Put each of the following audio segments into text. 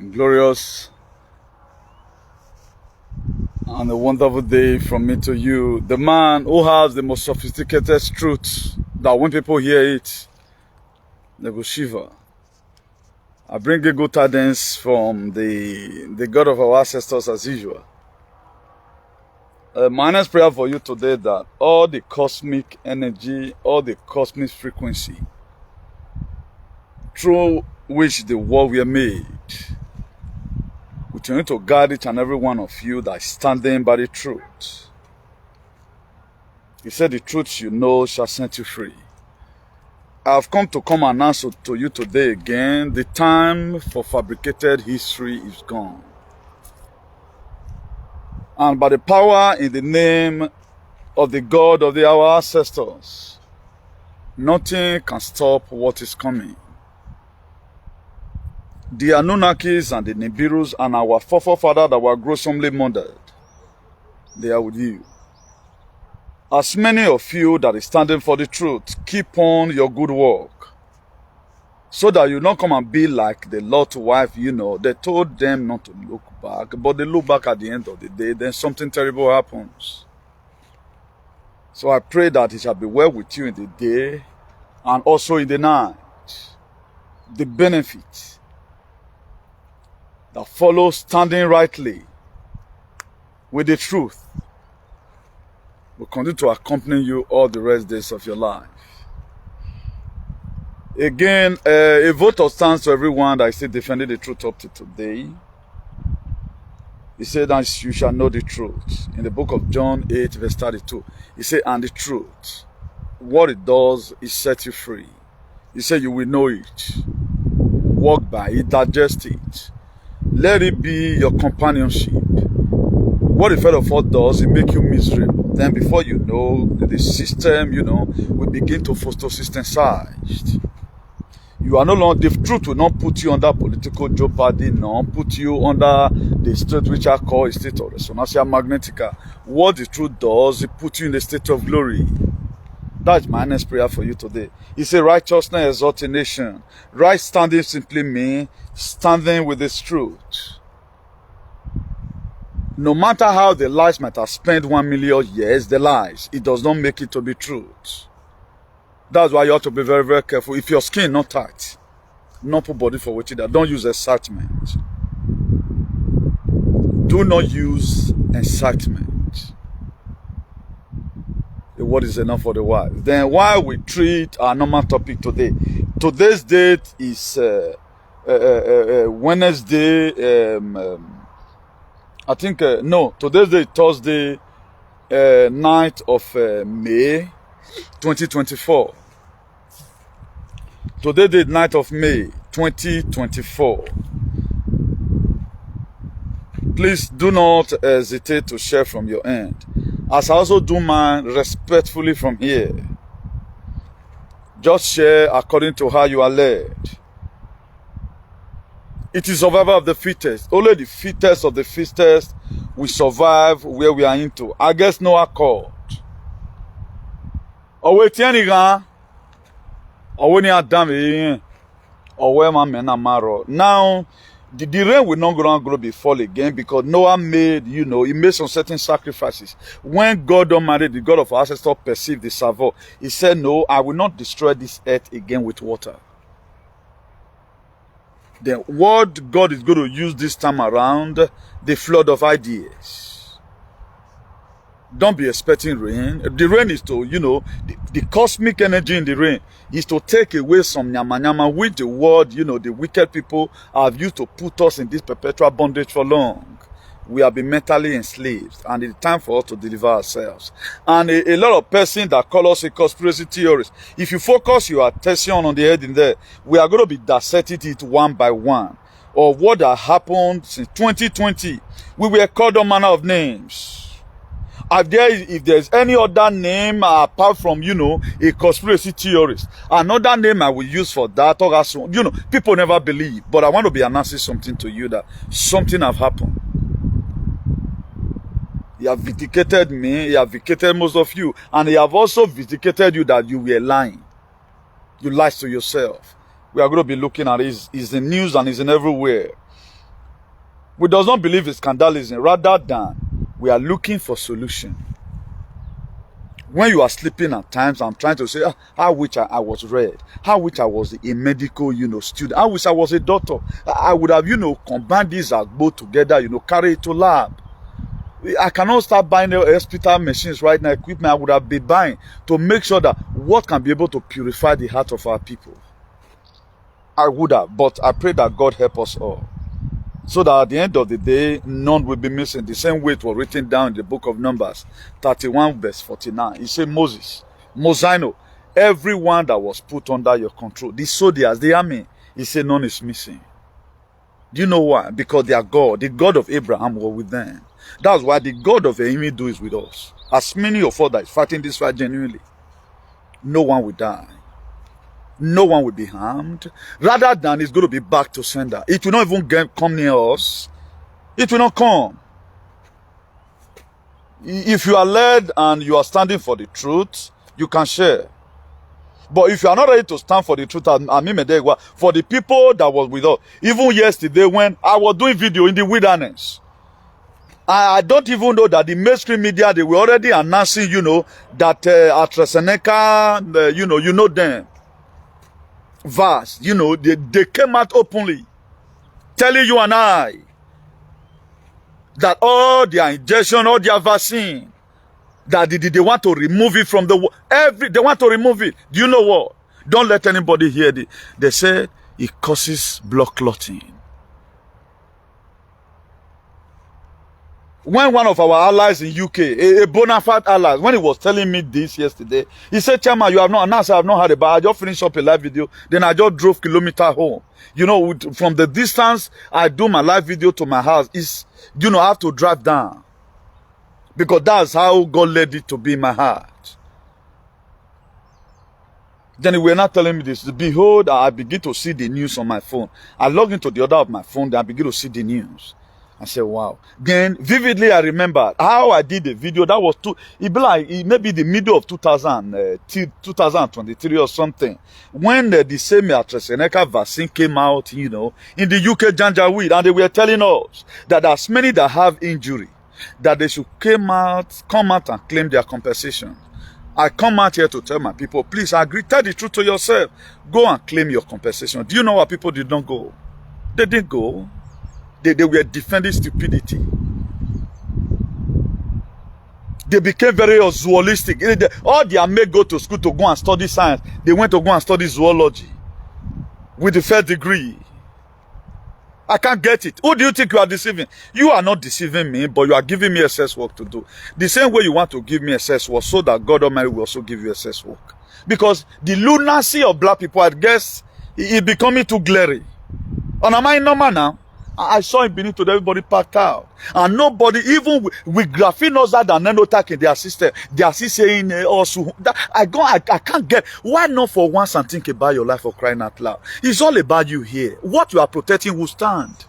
glorious and a wonderful day from me to you. The man who has the most sophisticated truth that when people hear it, they will shiver. I bring you good tidings from the God of our ancestors as usual. My next prayer for you today that all the cosmic energy, all the cosmic frequency through which the world were made, we continue to guide each and every one of you that is standing by the truth. He said the truth you know shall set you free. I have come to announce to you today again, the time for fabricated history is gone. And by the power in the name of the God of our ancestors, nothing can stop what is coming. The Anunnakis and the Nibirus and our forefathers that were gruesomely murdered, they are with you. As many of you that is standing for the truth, keep on your good work, so that you not come and be like the Lord's wife. You know, they told them not to look back, but they look back at the end of the day, then something terrible happens. So I pray that it shall be well with you in the day and also in the night. The benefit that follows standing rightly with the truth will continue to accompany you all the rest days of your life. Again, a vote of thanks to everyone that is still defending the truth up to today. He said that you shall know the truth. In the book of John 8 verse 32, he said, and the truth, what it does is set you free. He said you will know it, walk by it, digest it. Let it be your companionship. What the fed of all does, it make you miserable. Then before you know, the system, will begin to photosynthesize. You are no longer, the truth will not put you under political jeopardy, no, put you under the state which I call a state of resonantia magnetica. What the truth does, it puts you in the state of glory. That's my next prayer for you today. He said, righteousness exalts a nation. Right standing simply means standing with this truth. No matter how the lies might have spent 1 million years, the lies, it does not make it to be truth. That's why you have to be very, very careful. If your skin not tight, not put body for which that, don't use excitement. Do not use excitement. The word is enough for the wise. Then why we treat our normal topic today? Today's date is Wednesday. I think today's date Thursday, 9th of May, 2024. Today date 9th of May, 2024. Please do not hesitate to share from your end, as I also do mine respectfully from here. Just share according to how you are led. It is survival of the fittest. Only the fittest of the fittest will survive where we are into. I guess no accord. Owe tianiga. Owe ni adam owe ma mena maro. Now, the rain will not grow before again, because Noah made, he made some certain sacrifices. When God Almighty, the God of our ancestors, perceived the savour, he said, no, I will not destroy this earth again with water. Then what God is going to use this time around, the flood of ideas. Don't be expecting rain. The rain is to, the cosmic energy in the rain is to take away some nyama which the world, the wicked people have used to put us in this perpetual bondage for long. We have been mentally enslaved, and it's time for us to deliver ourselves. And a lot of persons that call us a conspiracy theorist, if you focus your attention on the head in there, we are going to be dissecting it one by one. Or what has happened since 2020. We were called all manner of names. If there's any other name apart from, a conspiracy theorist, another name I will use for that, or as, people never believe. But I want to be announcing something to you, that something have happened. He have vindicated me, he have vindicated most of you, and he have also vindicated you that you were lying. You lied to yourself. We are going to be looking at it. It's in news and it's in everywhere. We does not believe in scandalism, rather than we are looking for solution. When you are sleeping at times, I'm trying to say, I wish I was read. How wish I was a medical, student. I wish I was a doctor. I would have, combined these as both together, carry it to lab. I cannot start buying the hospital machines right now, equipment I would have been buying to make sure that what can be able to purify the heart of our people. I would have, but I pray that God help us all. So that at the end of the day, none will be missing. The same way it was written down in the book of Numbers, 31 verse 49. He said, Mosino, everyone that was put under your control, the soldiers, the army, he said none is missing. Do you know why? Because their God, the God of Abraham, was with them. That's why the God of Enemy is with us. As many of us that is fighting this fight genuinely, no one will die. No one will be harmed. Rather than it's going to be back to sender. It will not even come near us. It will not come. If you are led and you are standing for the truth, you can share. But if you are not ready to stand for the truth, for the people that was with us, even yesterday when I was doing video in the wilderness, I don't even know that the mainstream media, they were already announcing, that AstraZeneca, you know them. Vacc, they came out openly telling you and I that all their injection, all their vaccine, that they want to remove it from the they want to remove it. Do you know what? Don't let anybody hear it. They said it causes blood clotting. When one of our allies in UK, a bona fide ally, when he was telling me this yesterday, he said, Chairman, you have not announced, I have not heard about it. I just finished up a live video, then I just drove kilometer home. From the distance I do my live video to my house, I have to drive down. Because that's how God led it to be in my heart. Then he were not telling me this. Behold, I begin to see the news on my phone. I log into the other of my phone, then I begin to see the news. I said, wow. Then vividly I remember how I did the video. That was it be like maybe the middle of 2023 or something. When the same AstraZeneca vaccine came out, in the UK Janjaweed, and they were telling us that as many that have injury, that they should come out and claim their compensation. I come out here to tell my people, please agree, tell the truth to yourself. Go and claim your compensation. Do you know why people did not go? They didn't go. They were defending stupidity. They became very zoologistic. All their mate go to school to go and study science. They went to go and study zoology with the first degree. I can't get it. Who do you think you are deceiving? You are not deceiving me, but you are giving me excess work to do. The same way you want to give me excess work, so that God Almighty will also give you excess work. Because the lunacy of black people, I guess, is becoming too glaring. And am I normal now? I saw in Benin today, everybody packed out. And nobody, even with graphenos and nanotech in their system, they are still saying, I can't get, why not for once and think about your life for crying out loud? It's all about you here. What you are protecting will stand.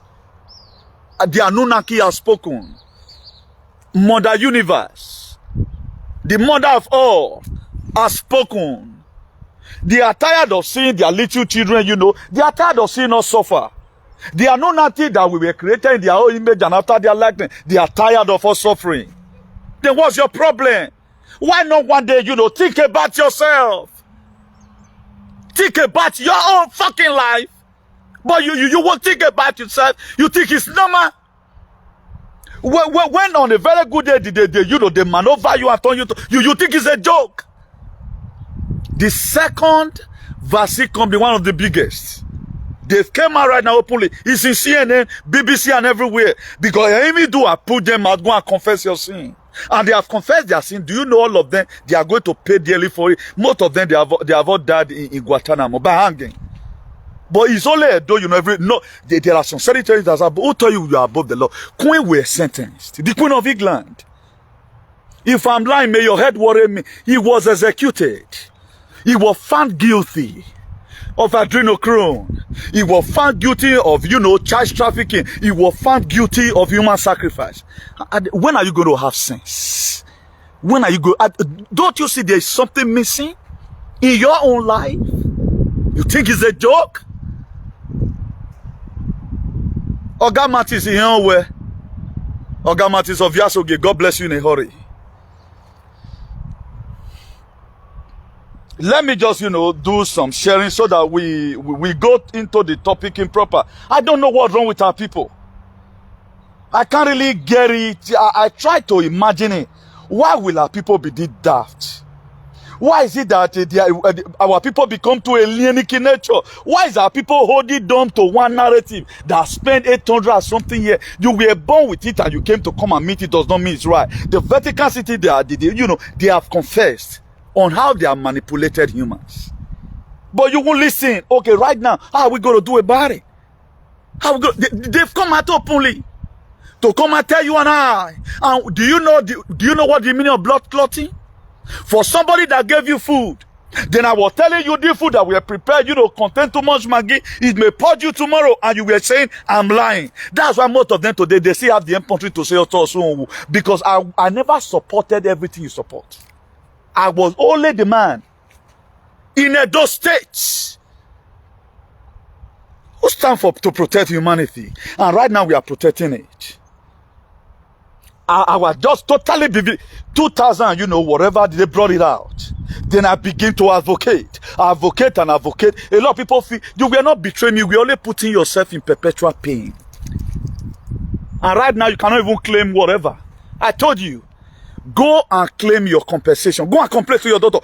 The Anunnaki has spoken. Mother Universe, the mother of all, has spoken. They are tired of seeing their little children, they are tired of seeing us suffer. They are not nothing that we were created in their own image and after their likeness. They are tired of us suffering. Then what's your problem? Why not one day, think about yourself? Think about your own fucking life. But you won't think about yourself. You think it's normal. When on a very good day, they maneuver you and turn you to, you think it's a joke. The second vaccine company, one of the biggest, they came out right now openly. It's in CNN, BBC, and everywhere. Because Amy do I put them out, go and confess your sin. And they have confessed their sin. Do you know all of them? They are going to pay dearly for it. Most of them, they have all died in Guantanamo by hanging. But it's only a though, there are some senators that are, who tell you are above the law. Queen were sentenced. The Queen of England. If I'm lying, may your head worry me. He was executed. He was found guilty of adrenochrome. He was found guilty of, child trafficking. He was found guilty of human sacrifice. When are you going to have sense? When are you going? Don't you see there is something missing in your own life? You think it's a joke? Oga Matis here where Oga Matis of Yasoge, God bless you in a hurry. Let me just, do some sharing so that we go into the topic in proper. I don't know what's wrong with our people. I can't really get it. I try to imagine it. Why will our people be this daft? Why is it that our people become too alienating in nature? Why is our people holding on to one narrative that spent 800 or something years? You were born with it and you came to come and meet it does not mean it's right. The Vatican City, they have confessed on how they have manipulated humans. But you won't listen. Okay, right now, how are we going to do about it? They've come out openly to come and tell you and I. And do you know what the meaning of blood clotting? For somebody that gave you food, then I was telling you the food that we are prepared, contain too much Maggi, it may purge you tomorrow, and you were saying, I'm lying. That's why most of them today, they still have the infantry to say, because I never supported everything you support. I was only the man in those states who stand to protect humanity. And right now we are protecting it. I was just totally 2000, whatever, they brought it out. Then I begin to advocate. A lot of people feel you were not betraying me. We're only putting yourself in perpetual pain. And right now you cannot even claim whatever. I told you, go and claim your compensation. Go and complain to your daughter.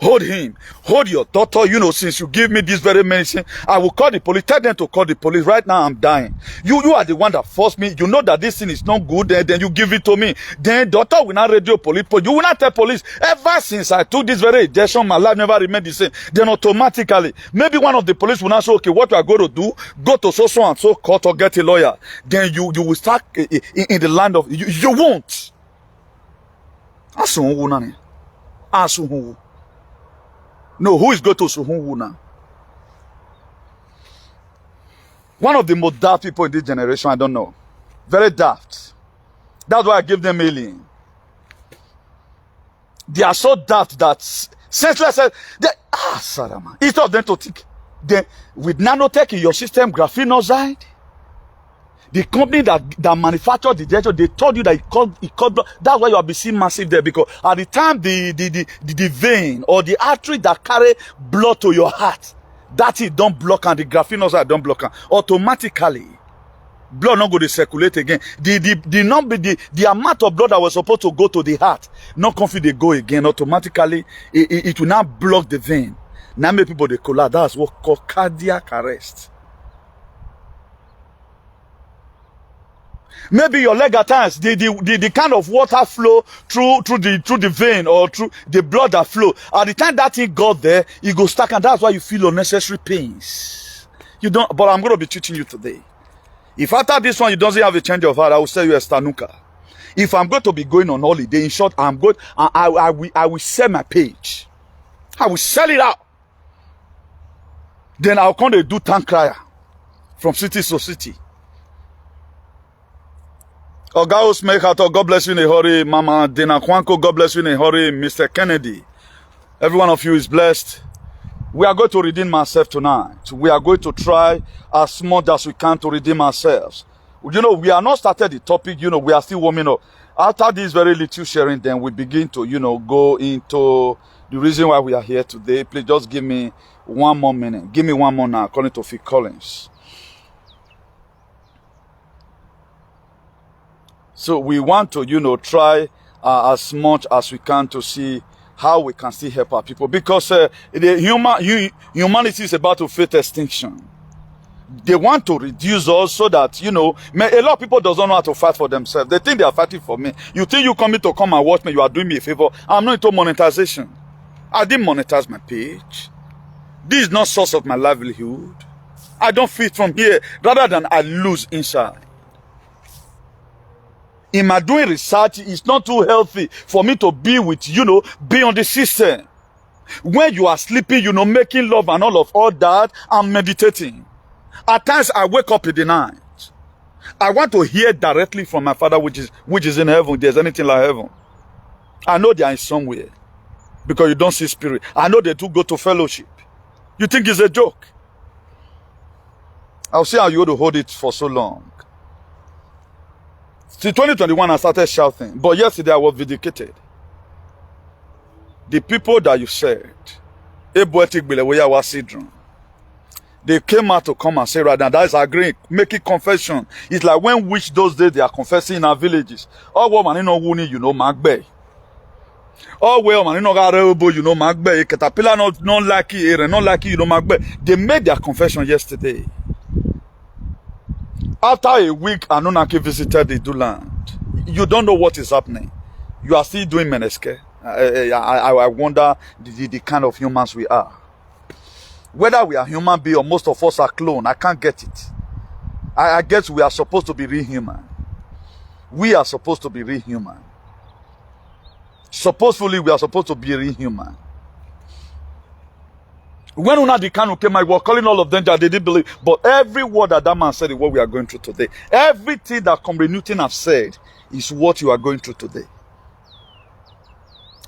Hold him. Hold your daughter. Since you give me this very medicine, I will call the police. Tell them to call the police. Right now, I'm dying. You are the one that forced me. You know that this thing is not good. Then you give it to me. Then daughter will not radio police. You will not tell police. Ever since I took this very injection, my life never remained the same. Then automatically, maybe one of the police will not say, okay, what we are going to do, go to so and so court or get a lawyer. Then you will start in the land of, you won't. No, who is going to Suhunwu now? One of the most daft people in this generation, I don't know. Very daft. That's why I give them alien. They are so daft that senseless. Sarama. Instead of them to think, with nanotech in your system, graphene oxide, the company that manufactured the injection, they told you that it called blood. That's why you have been seeing massive there, because at the time the vein or the artery that carry blood to your heart, that it don't block, and the graphene oxide don't block, automatically blood not go to circulate again. The amount of blood that was supposed to go to the heart, not confident they go again. Automatically, it will now block the vein. Now many people they collapse. That's what called cardiac arrest. Maybe your leg at times, the kind of water flow through the vein or through the blood that flow. At the time that thing got there, it goes stuck, and that's why you feel unnecessary pains. You don't. But I'm going to be teaching you today. If after this one you don't have a change of heart, I will sell you a Stanuka. If I'm going to be going on holiday, in short, I will sell my page. I will sell it out. Then I'll come to do tank crier from city to city. Ogaos Mekato, God bless you in a hurry. Mama Dena Kwanko, God bless you in a hurry. Mr. Kennedy, every one of you is blessed. We are going to redeem ourselves tonight. We are going to try as much as we can to redeem ourselves. We are not started the topic, we are still warming up. After this very little sharing, then we begin to, go into the reason why we are here today. Please just give me 1 more minute. Give me 1 more now, according to Phil Collins. So we want to, try as much as we can to see how we can still help our people. Because humanity is about to face extinction. They want to reduce us so that, a lot of people don't know how to fight for themselves. They think they are fighting for me. You think you come and watch me, you are doing me a favor. I'm not into monetization. I didn't monetize my page. This is not source of my livelihood. I don't feed from here rather than I lose inside. In my doing research, it's not too healthy for me to be with, be on the system. When you are sleeping, making love and all that, I'm meditating. At times, I wake up in the night. I want to hear directly from my Father, which is in heaven. If there's anything like heaven. I know they are in somewhere. Because you don't see spirit. I know they do go to fellowship. You think it's a joke. I'll see how you go to hold it for so long. See, 2021, I started shouting, but yesterday I was vindicated. The people that you said, they came out to come and say, right now, that is agreeing, making confession. It's like when witch those days they are confessing in our villages. Oh, woman, you know, Magbe. Oh, well, man, you know, Magbe. Caterpillar not like it, not like you know, Magbe. They made their confession yesterday. After a week, Anunnaki visited the land. You don't know what is happening. You are still doing meneske. I wonder the kind of humans we are. Whether we are human beings or most of us are clone, I can't get it. I guess we are supposed to be real human. We are supposed to be real human. Supposedly, we are supposed to be real human. When Unadi Kanu came, I was calling all of them that they didn't believe. But every word that man said is what we are going through today. Everything that Comrade Newton have said is what you are going through today.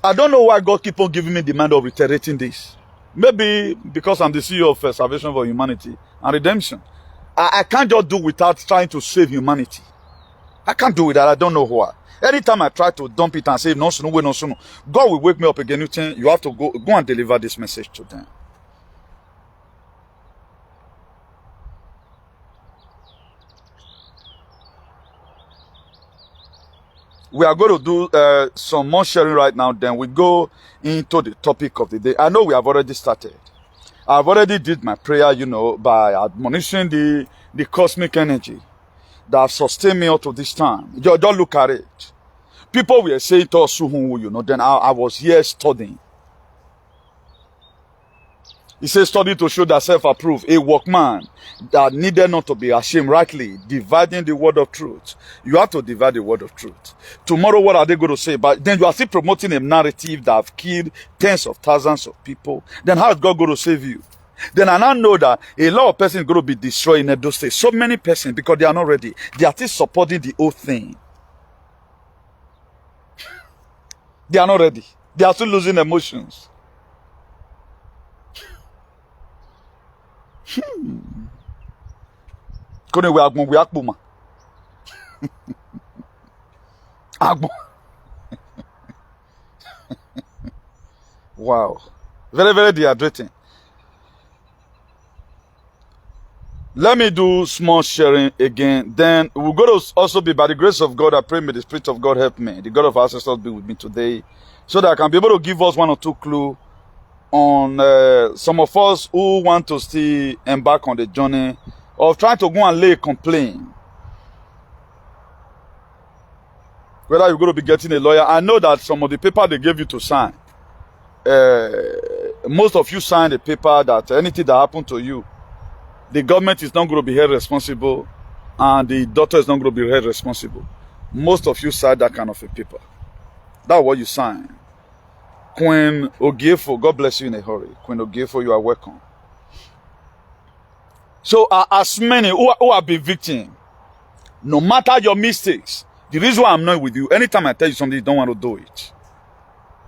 I don't know why God keep on giving me the mind of reiterating this. Maybe because I'm the CEO of Salvation for Humanity and Redemption. I can't just do without trying to save humanity. I can't do it that. I don't know why. Anytime I try to dump it and say, no, God will wake me up again. You have to go and deliver this message to them. We are going to do some more sharing right now. Then we go into the topic of the day. I know we have already started. I've already did my prayer, you know, by admonishing the cosmic energy that have sustained me up to this time. Just look at it. People were saying to us, you know, then I was here studying. He says, study to show that self-approved, a workman that needed not to be ashamed, rightly dividing the word of truth. You have to divide the word of truth. Tomorrow, what are they going to say? But then you are still promoting a narrative that have killed tens of thousands of people. Then how is God going to save you? Then I now know that a lot of persons are going to be destroyed in those states. So many persons, because they are not ready. They are still supporting the old thing. They are not ready. They are still losing emotions. Wow. Very, very dehydrating. Let me do small sharing again. Then we're going to also be, by the grace of God, I pray may the Spirit of God help me. The God of our ancestors be with me today, so that I can be able to give us one or two clues on some of us who want to still embark on the journey of trying to go and lay a complaint. Whether you're going to be getting a lawyer. I know that some of the paper they gave you to sign, most of you signed a paper that anything that happened to you, the government is not going to be held responsible and the daughter is not going to be held responsible. Most of you signed that kind of a paper. That's what you signed. Queen Ogiefo, God bless you in a hurry. Queen Ogiefo, you are welcome. So as many who have been victims, no matter your mistakes, the reason why I'm not with you, anytime I tell you something, you don't want to do it.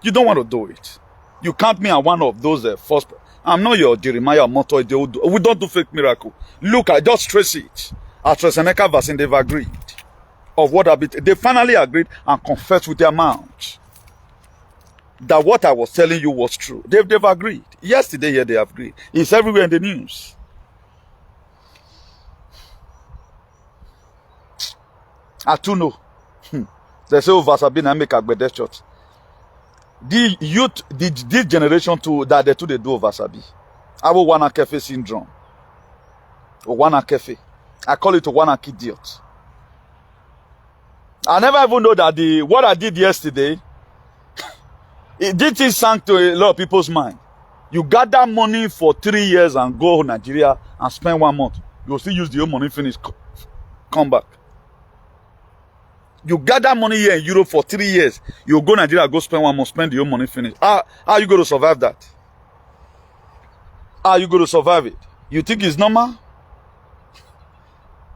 You don't want to do it. You count me as one of those first. I'm not your Jeremiah Moto. We don't do fake miracle. Look, I just trace it. AstraZeneca vaccine, they've agreed of what I've been. They finally agreed and confessed with their mouths that what I was telling you was true. They've agreed. Yesterday here they agreed. It's everywhere in the news. I too know. They say Vasabin and make a shot. The youth, this generation too, that they do Vasabi. I will Wana Kefe syndrome. Or Wana Kefe. I call it a Wana idiot. I never even know that what I did yesterday, it sank to a lot of people's mind. You gather money for 3 years and go to Nigeria and spend 1 month. You'll still use the whole money, finish, come back. You gather money here in Europe for 3 years. You go to Nigeria, go spend 1 month, spend your money, finish. How are you going to survive that? How are you going to survive it? You think it's normal?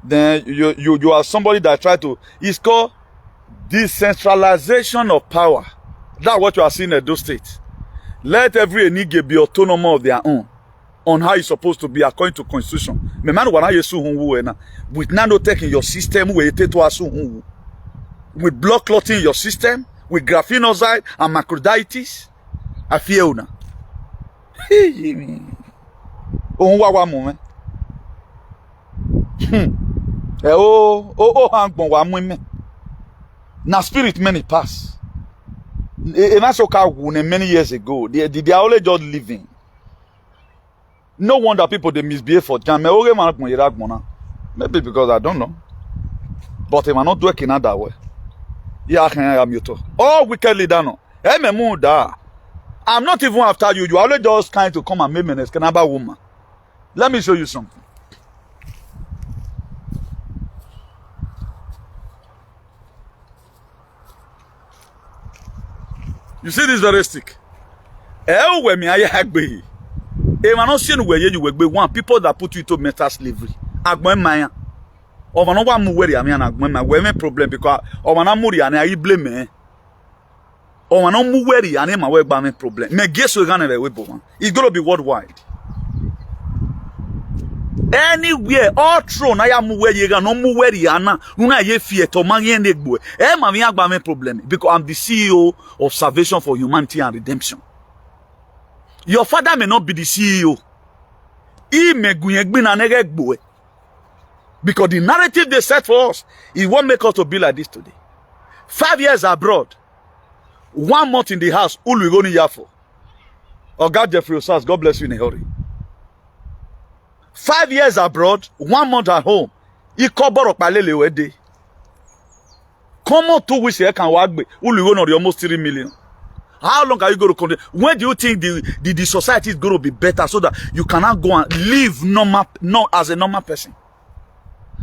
Then you are somebody that try to. It's called decentralization of power. That's what you are seeing in those states. Let every Enige be autonomous of their own. on how it's supposed to be according to constitution. Me man wana yesu hunwu na with nanotech in your system we ete to asu hunwu. With blood clotting in your system, with graphenoxide and macroditis. I feel na. Ohun wa mo me. Hang wa mo me. Na spirit many pass. A masoka many years ago. They are only just living. No wonder people they misbehave for jam. Maybe because I don't know. But they are not working that way. Oh, wicked leader no. I'm not even after you. You are only just trying to come and make me an escanaba woman. Let me show you something. You see this very stick? One people that put you to mental slavery. Agwen over no one worry I mean agwen problem because over na muri and I blame me. Over no worry and my work by problem. Me guess we gonna be one. It's gonna be worldwide. Anywhere, all through na ya mu worry no mu worry ana una ye fear to man yen egbo. Ma me agba me problem because I'm the CEO of Salvation for Humanity and Redemption. Your father may not be the CEO. He may go because the narrative they set for us, it won't make us to be like this today. 5 years abroad, 1 month in the house, all we go to Yafo. Oh God, Jeffrey Osas, God bless you in a hurry. 5 years abroad, 1 month at home. He cover up palele wede. Come on 2 weeks here can work. All we go to almost 3 million. How long are you going to continue? When do you think the society is going to be better so that you cannot go and live normal, not as a normal person?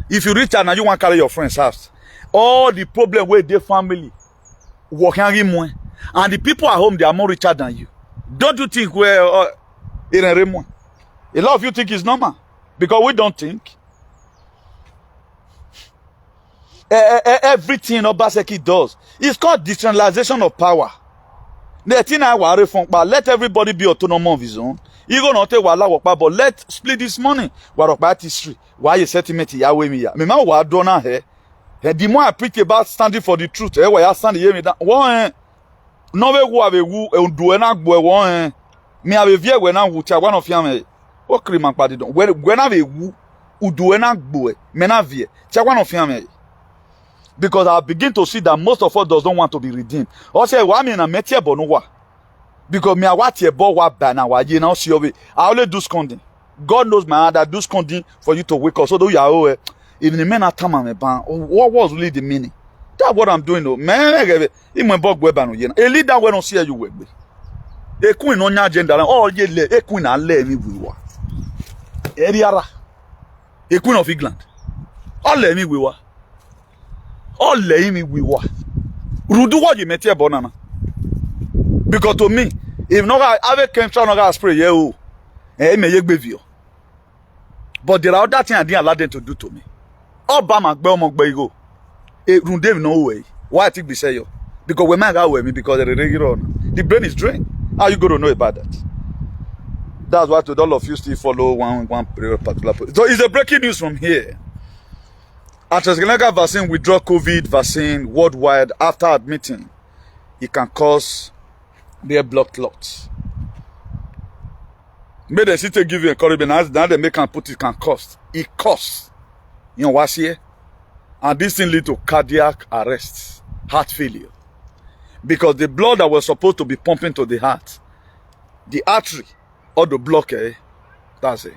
If you reach out and you want to carry your friend's house, all the problem with their family, working more, and the people at home they are more richer than you. Don't you think we're in a remote? A lot of you think it's normal because we don't think. Everything Obaseki does is called decentralization of power. Let everybody be autonomous of his own. You go not take wala work, but let split this money. Warokba history. Why you settlement Yahweh me ya? Me ma wa dona here. The more I preach about standing for the truth, why you stand here me that one. No we go have wu do na gbo one. Me have vie we na wu tia one of yam. O kriman padi don. When have wu do na gbo me na vie. Tia one of yam. Because I begin to see that most of us don't want to be redeemed. Also, why me na metie bonuwa? Because me I watch a boy wa bana wa ye now see of it. I only do sconding. God knows my heart that do sconding for you to wake up. So do you are even the men are time me ban. What was really the meaning? That's what I'm doing though. Man, in my book web and a leader when don't see you web. A queen on your agenda. Oh ye le a queen and let me we were. Eriara. A queen of England. All let me we were. All let me we were. Rudu what you met here banana. Because to me, if no guy have a chemical no guy spray you, may you be view. But there are other things I didn't allow them to do to me. Obama go. Runde no way. Why I think we say you? Because we might go with me because the brain is drained. How you going to know about that? That's why to all of you still follow one particular. So it's a breaking news from here. AstraZeneca vaccine withdraw COVID vaccine worldwide after admitting it can cause their blood clots. May the city give you encouragement. Now they make and put it can cost. It costs. You know what's here? And this thing lead to cardiac arrest, heart failure. Because the blood that was supposed to be pumping to the heart, the artery or the block, that's it.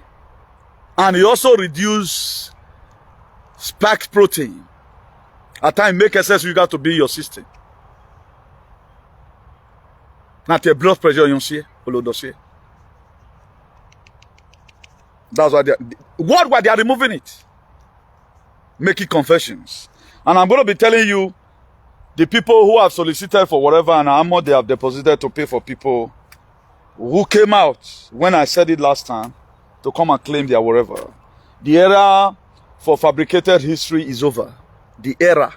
And it also reduce spike protein. At times make excess you got to be your system. Not your blood pressure, you see, below dossier. That's why worldwide they are removing it. Making confessions. And I'm going to be telling you the people who have solicited for whatever and how much they have deposited to pay for people who came out when I said it last time to come and claim their whatever. The era for fabricated history is over. The era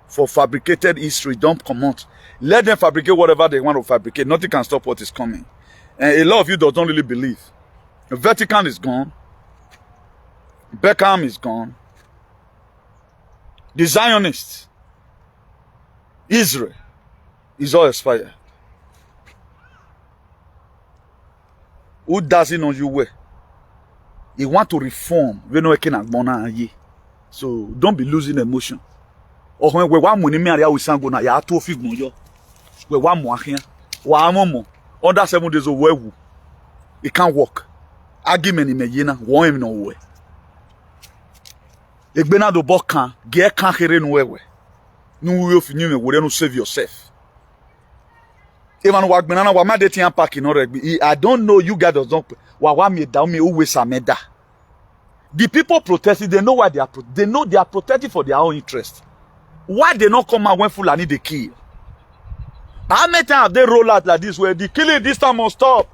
for fabricated history don't come out. Let them fabricate whatever they want to fabricate. Nothing can stop what is coming. And a lot of you don't really believe. Vatican is gone. Beckham is gone. The Zionists, Israel, is all expired. Who doesn't know you well? He want to reform. So don't be losing emotion. Or when we want money, I will sang on ya 2 fig moyo. We want more here. One under 7 days of wewu. It can't work. Argument in Medina, one him no way. Egbena do bokan, get can't hear no way. No way of you would not save yourself. Even work banana wa ma dating parking already. I don't know you guys don't wa me down me always ameda. The people protesting, they know why they are they know they are protecting for their own interest. Why they not come out when Fulani they kill? How many times have they roll out like this where the killing this time must stop?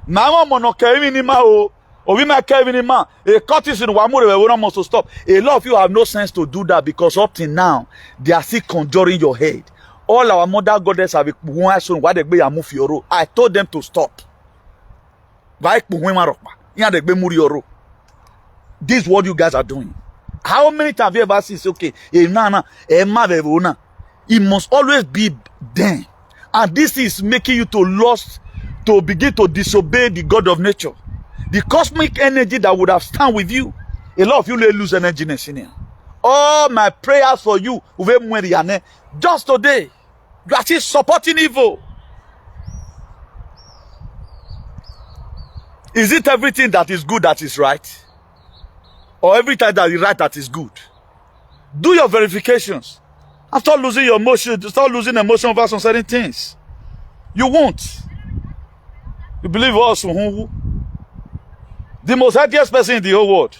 Now I'm not carrying him out. Or we might carry him out. A courtesy in one more we don't must stop. A lot of you have no sense to do that because up till now they are still conjuring your head. All our mother goddess have one son why they be a move your I told them to stop. This is what you guys are doing. How many times have you ever seen? Okay, it must always be them. And this is making you to begin to disobey the God of nature. The cosmic energy that would have stand with you. A lot of you lose energy in here. All my prayers for you, just today, you are still supporting evil. Is it everything that is good that is right? Or everything that is right that is good? Do your verifications. And start losing your emotion, start losing emotion over some certain things. You won't. You believe also the most happiest person in the whole world.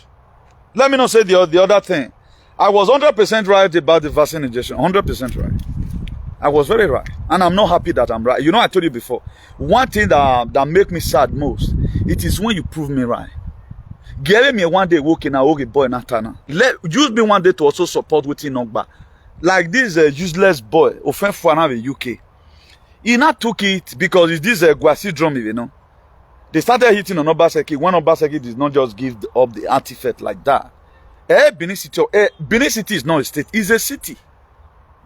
Let me not say the other thing. I was 100% right about the vaccine injection. 100% right. I was very right. And I'm not happy that I'm right. You know, I told you before. One thing that make me sad most, it is when you prove me right. Give me one day walking a boy Natana. Use me one day to also support with Nogba. Like this useless boy, offense for another UK. He not took it because it's this Gwasi drum, you know. They started hitting on Obaseki. When Obaseki did not just give up the artifact like that. Benin City is not a state, it's a city.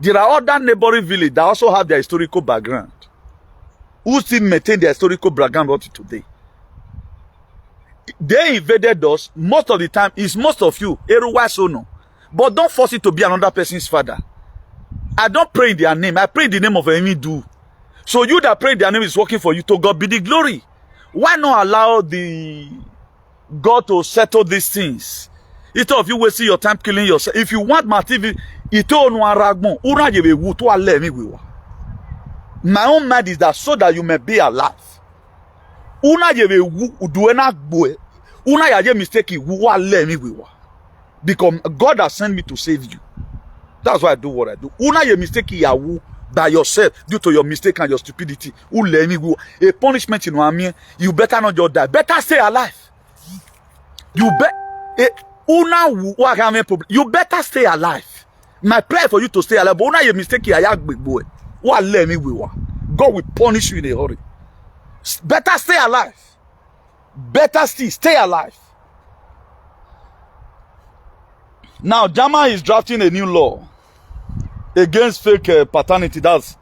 There are other neighboring villages that also have their historical background. Who still maintain their historical background up to today. They invaded us, most of the time, it's most of you, no. But don't force it to be another person's father. I don't pray in their name, I pray in the name of Emidu. So you that pray in their name is working for you, to God be the glory. Why not allow the God to settle these things? Instead of you wasting your time killing yourself. If you want my TV, my own mind is that so that you may be alive. Because God has sent me to save you. That's why I do what I do. By yourself due to your mistake and your stupidity. A punishment in one mean, you better not just die. Better stay alive. You better stay alive. My prayer for you to stay alive. But una your mistake God will punish you in a hurry. Better stay alive. Better still stay alive. Now, Jama is drafting a new law against fake paternity. That's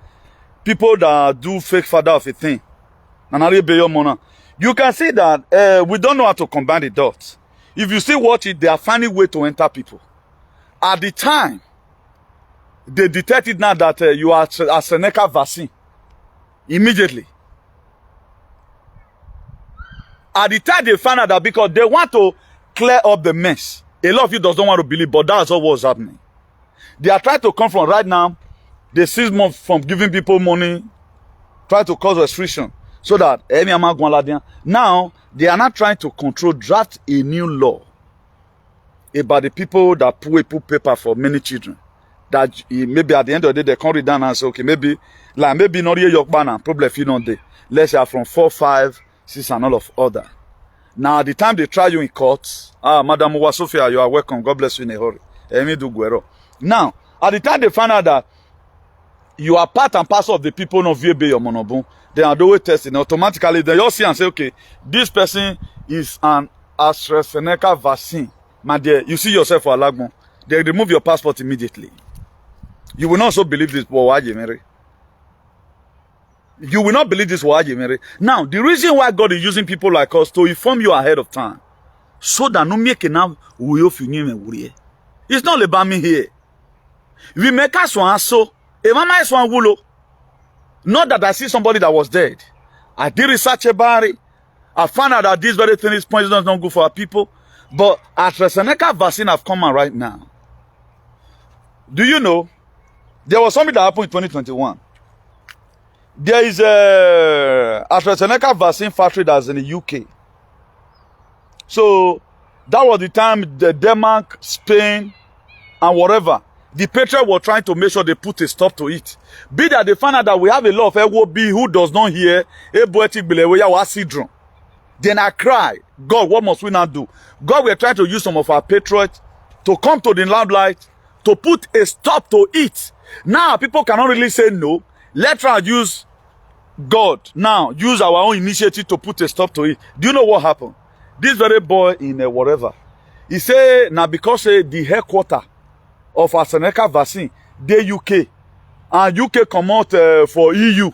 people that do fake father of a thing. You can see that we don't know how to combine the dots. If you still watch it, they are finding a way to enter people. At the time, they detected now that you are a Seneca vaccine. Immediately. At the time, they found out that because they want to clear up the mess. A lot of you don't want to believe, but that's all what's happening. They are trying to come from right now. They cease from giving people money, try to cause restriction, so that now they are not trying to draft a new law about the people that put paper for many children. That maybe at the end of the day they can't read down and say, okay, maybe not here your banner, probably if you know they. Let's say from 4, 5, 6 and all of other. Now at the time they try you in court, Madam Sophia, you are welcome. God bless you in a hurry. Now, at the time they find out that you are part and parcel of the people of VAB or Monobon, they are always testing. Automatically, they all see and say, okay, this person is an AstraZeneca vaccine, my dear, you see yourself for Alagbon, they remove your passport immediately. You will not so believe this, Mary. You will not believe this, Mary. Now, the reason why God is using people like us to inform you ahead of time, so that no make enough it's not about me here. We make us one so, if I one wulo, not that I see somebody that was dead. I did research about it. I found out that this very thing is poisonous, not good for our people. But AstraZeneca vaccine have come out right now. Do you know? There was something that happened in 2021. There is a AstraZeneca vaccine factory that's in the UK. So that was the time the Denmark, Spain, and whatever, the Patriot were trying to make sure they put a stop to it. Be that they found out that we have a lot of FOB who does not hear syndrome. Then I cried, God, what must we now do? God, we are trying to use some of our patriots to come to the limelight to put a stop to it. Now people cannot really say no. Let's try and use God now, use our own initiative to put a stop to it. Do you know what happened? This very boy in whatever, he said now because the headquarters of AstraZeneca vaccine, the UK, and UK come out for EU.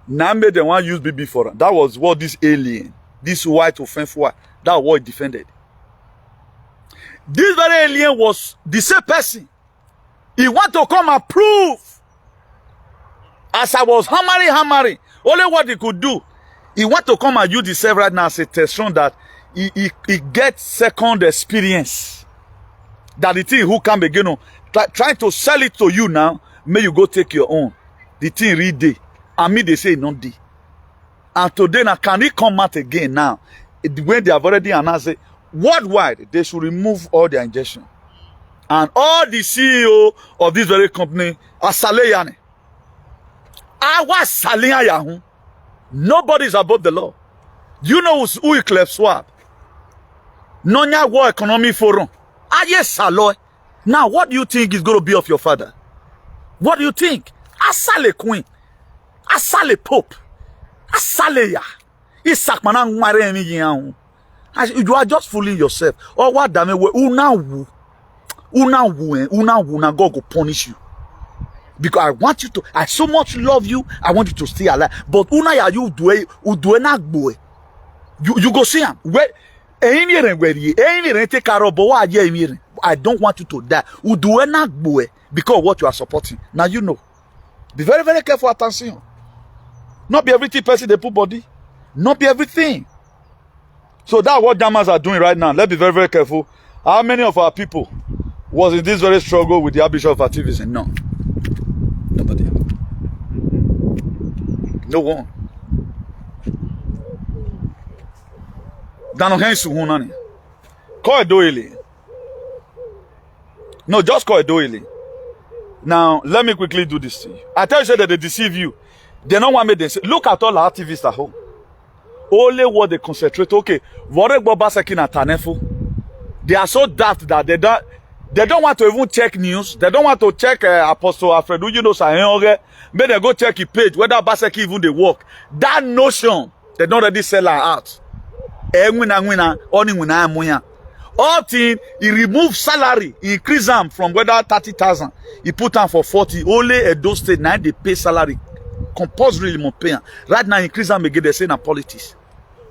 Now made them want to use BB for them. That was what this alien, this white offensive white, that was what he defended. This very alien was the same person. He want to come and prove. As I was hammering, only what he could do. He want to come and use the self right now as a testron that he gets second experience. That the thing who come again, trying to sell it to you now, may you go take your own. The thing read day. And me they say not day. And today now can it come out again now? When they have already announced it, worldwide, they should remove all their injection. And all the CEO of this very company are Saleyane. Our Saleyane. Nobody is above the law. Do you know who is Clef Swab? Nonya World Economic Forum. Yes, Saloy. Now, what do you think is going to be of your father? What do you think? Asale Queen. Asale Pope. Asale Ya. Isakmanang Maremi Yang. You are just fooling yourself. Or what damn we una na God will punish you. Because I want you to, I so much love you, I want you to stay alive. But una ya you do na boy. You go see him. Where I don't want you to die. Because of what you are supporting. Now you know. Be very, very careful, attention. Not be everything person they put body. Not be everything. So that's what Damas are doing right now. Let's be very, very careful. How many of our people was in this very struggle with the ARCHBISHOP activism? No. Nobody. No one. Call Doyle. No, just call Doyle. Now, let me quickly do this to you. I tell you that they deceive you. They don't want me to say, look at all the activists at home. Only what they concentrate. Okay, they are so daft that they don't want to even check news. They don't want to check Apostle Alfred. You know, may they go check his page whether Baseki even they work. That notion, they don't already sell her out. All thing, he remove salary, he increase them from whether 30,000, he put them for 40. Only at those states now they pay salary compulsory pay. Right now increase them again. They say na politics.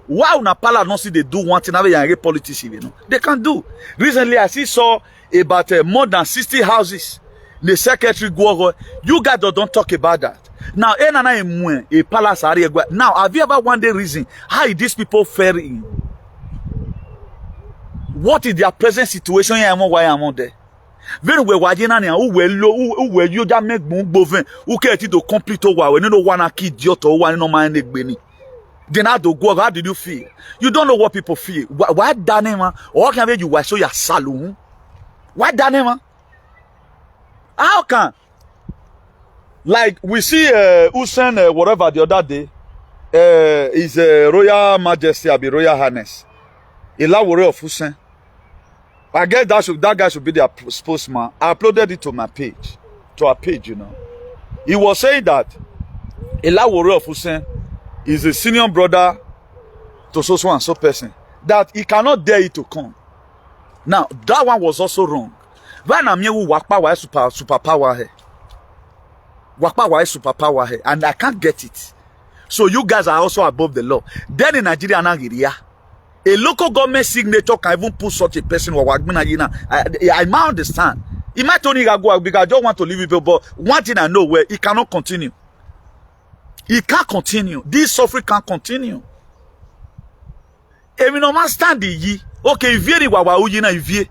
Why una pala don't see they do one thing now politics, you know? They can do. Recently I saw about more than 60 houses. The secretary go. You guys don't talk about that. Now, a palace area. Now, have you ever wondered reason how these people fare in? What is their present situation here? Why am I there? Very well, why who you that make moving? Who care to complete over? When you know one kid, you to one no man benny. Then how to go? How did you feel? You don't know what people feel. Why that name? Or can you why show your saloon? Why that name? How can? Like we see Hussein whatever the other day is Royal Majesty, Abi Royal Highness. Ilawore of Hussein. I guess that guy should be their spokesman. I uploaded it to my page, to our page, you know. He was saying that Ilawore of Hussein is a senior brother to so and so person. that he cannot dare it to come. Now, that one was also wrong. When I'm here, Wakpa wa superpower here. Wakpa wa superpower here, and I can't get it. So you guys are also above the law. Then in Nigeria, a local government signature can even put such a person. I might understand. He might only go because I don't want to leave people, but one thing I know where he cannot continue. He can't continue. This suffering can't continue. If you no man stand the okay, if you wawa uji na if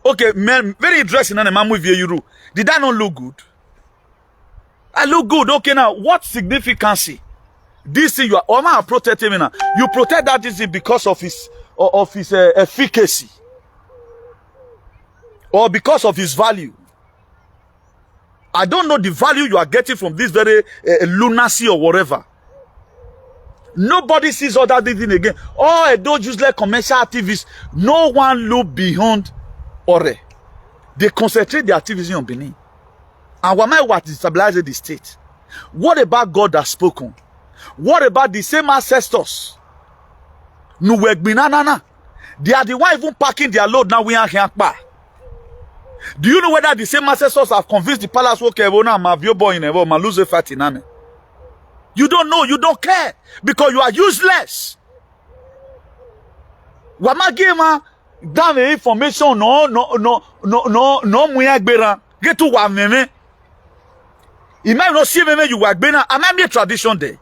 okay, man, very interesting. And man with you. Did that not look good? I look good. Okay, now what significance? This thing you are protecting now. You protect that thing because of his efficacy or because of his value. I don't know the value you are getting from this very lunacy or whatever. Nobody sees all that thing again. Oh, those useless commercial activists. No one look beyond Ore. They concentrate their activism on Benin. And what destabilizes the state? What about God has spoken? What about the same ancestors? They are the one even packing their load now. We are here. Do you know whether the same ancestors have convinced the palace worker lose fight in? You don't know, you don't care because you are useless. Wama gema damn information no get to wa meme. You might not see meme you work bena. Am I tradition there?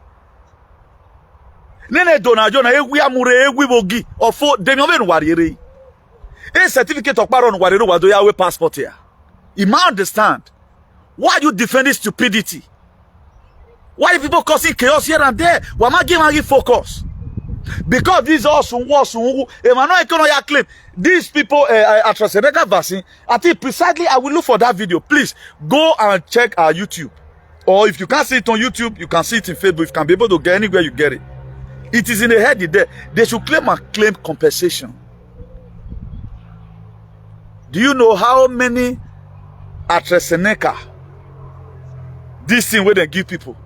Nene dona jona ewi amure ewi bogi or for demiove warriere. A certificate of baron warriere wado yawe passport here. You might understand. Why you defending stupidity? Why are people causing chaos here and there? Why am I giving focus? Because these also claim these people AstraZeneca vaccine. I think precisely I will look for that video. Please go and check our YouTube. Or if you can't see it on YouTube, you can see it in Facebook. You can be able to get anywhere you get it. It is in the head there. They should claim compensation. Do you know how many AstraZeneca this thing where they give people?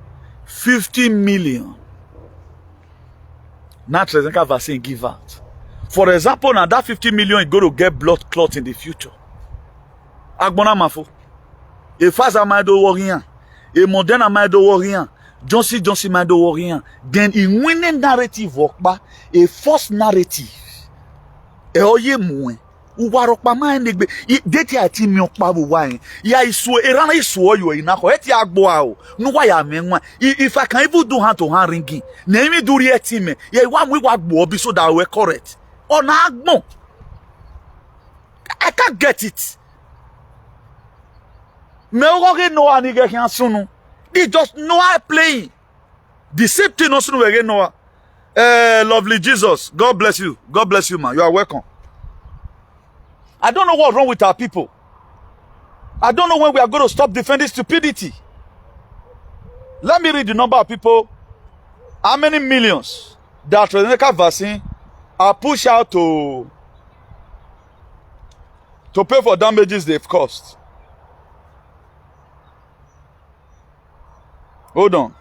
50 million. Now AstraZeneca vaccine give out. For example, now that 50 million is going to get blood clot in the future. Agbona mafo. A Pfizer might do worrying. A Moderna might do worrying. Johnson might do worrying. Then in winning narrative work ba a false narrative. E oye mwe. Uwarokpa ma enegbe. Deti ati mi okpa bu wine. Ya isu erana isu oyo inako. Eti agbo ao. Nuwa ya menwa. If I can even do hand to hand ringing. Nemi duri eti me. Ya iwa mwe wagbo obi so that we correct. Ona agbo. I can't get it. Me oge no anige kan sunu. They just know I playing. The same thing also we again know. Lovely Jesus. God bless you. God bless you, man. You are welcome. I don't know what's wrong with our people. I don't know when we are going to stop defending stupidity. Let me read the number of people. How many millions that AstraZeneca vaccine are pushed out to pay for damages they've caused. Hold on.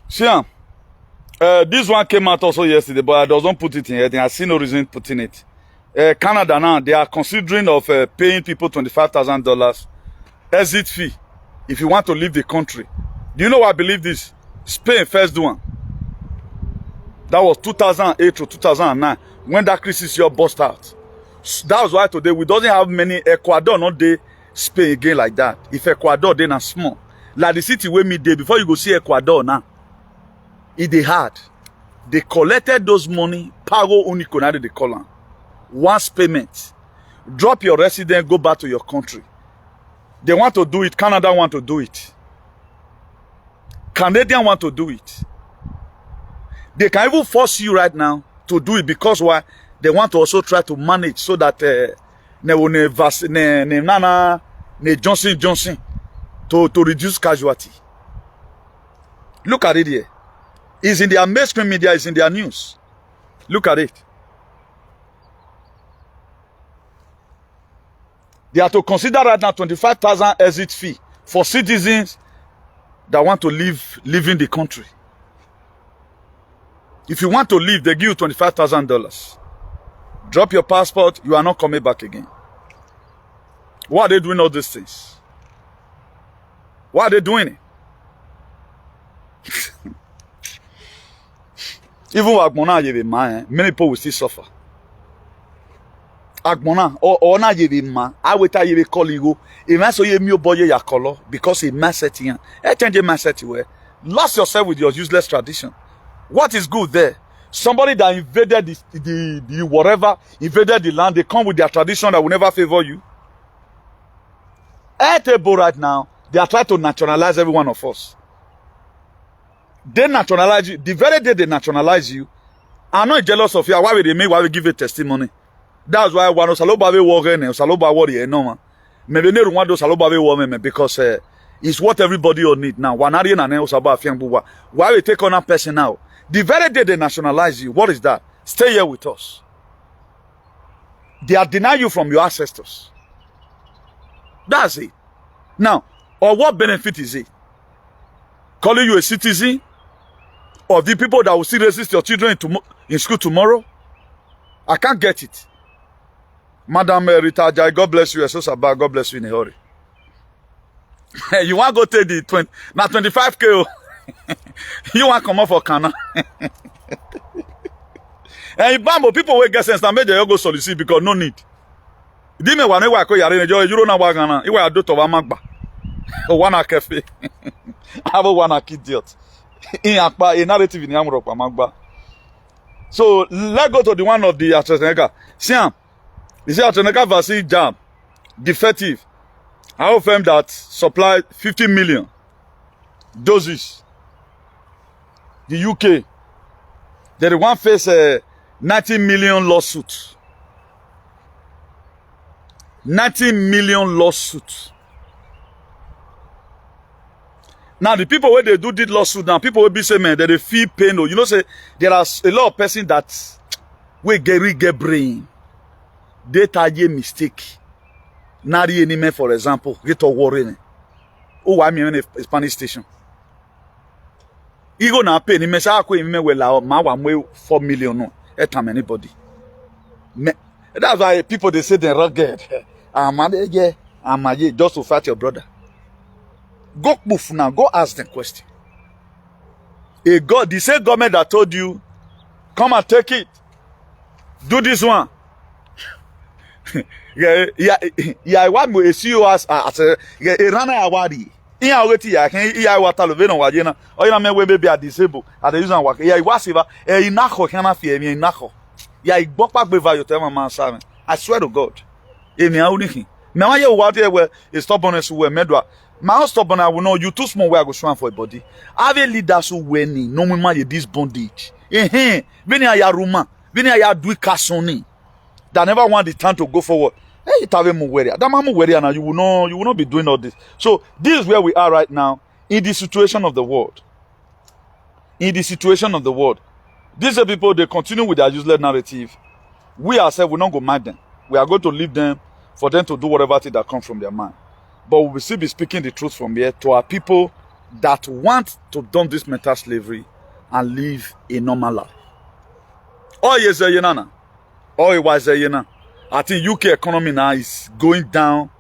Sure. This one came out also yesterday, but I don't put it in here. I see no reason putting it. Canada now, they are considering of paying people $25,000 exit fee if you want to leave the country. Do you know what I believe this? Spain first one. That was 2008 to 2009 when that crisis year burst out. That was why today we doesn't have many Ecuador, not they Spain again like that. If Ecuador then are small, like the city where me day before you go see Ecuador now. It they had. They collected those money, pago uniconade they call them. Once payment. Drop your residence, go back to your country. They want to do it. Canada want to do it. Canadian want to do it. They can even force you right now to do it because why? They want to also try to manage so that Johnson to reduce casualty. Look at it here. It's in their mainstream media, it's in their news. Look at it. They are to consider right now 25,000 exit fee for citizens that want to live in the country. If you want to leave, they give you $25,000. Drop your passport, you are not coming back again. Why are they doing all these things? Why are they doing it? Even Agbona, many people will still suffer. Agbona, or na ma, I will tell you call you. If I saw you boy ya color because a mindset here, I change your mindset where lost yourself with your useless tradition. What is good there? Somebody that invaded the whatever, invaded the land, they come with their tradition that will never favor you. At table right now, they are trying to nationalize every one of us. They nationalize you. The very day they nationalize you, I'm not jealous of you. Why would they make? Why would give a testimony? That's why one of Salobawe working, Saloba worry, no man. Maybe they don't want to Salobawe woman because it's what everybody will need now. One area and Osaba Fiangbuwa. Why we take on a person now? The very day they nationalize you, what is that? Stay here with us. They are denying you from your ancestors. That's it. Now, or what benefit is it? Calling you a citizen? Or the people that will still resist your children in school tomorrow? I can't get it. Madam Rita Jai, God bless you. God bless you in a hurry. You want to go take the 20, now 25K. You want to come up for Kana. And Bambo, people will get sense now. Maybe they go solicit because no need. Dime wane wa ko yare nejo euro na wa gana. Iwa do to wa magba. Wana cafe. Have one idiot. In akpa a narrative in Amro magba. So let's go to the one of the AstraZeneca. Siam. Is the AstraZeneca vaccine jam defective? I firm that supplied 50 million doses. The UK, they want face a 90 million lawsuit. 90 million lawsuit. Now the people where they do this lawsuit now, people will be saying, man, that they feel pain. Or you know, say there are a lot of persons that we get brain. They tell you mistake. Not any man, for example, get to worry. Oh, I'm in a Spanish station. He go na pay ni me say akwa me we la ma wa mo 4 million no etam anybody. That's why people they say they rugged. Amaye just to fight your brother. Go move now, go ask them question. A God, the same government that told you, come and take it. Do this one. Yeah, what we see you as a runner awadi. Ya weti ya kan ya watalove no waje na oyina me we be disable at use work ya iwasiva inako kan afie mi inako ya igbopa gbe value tell mama sa I swear to God emi a unihin me wa ye wo dey we stubbornness we medwa my stubborn I will know you too small we go swan for a body have a leaders who weni no me man this bondage beni ya ruma beni ya do kasoni that never want the time to go forward. Hey, now you will not be doing all this. So this is where we are right now in the situation of the world. In the situation of the world, these are people they continue with their useless narrative. We ourselves will not go mad them. We are going to leave them for them to do whatever thing that comes from their mind. But we will still be speaking the truth from here to our people that want to dump this mental slavery and live a normal life. Oh yes, Yenana. Oh, it was Yena. I think UK economy now is going down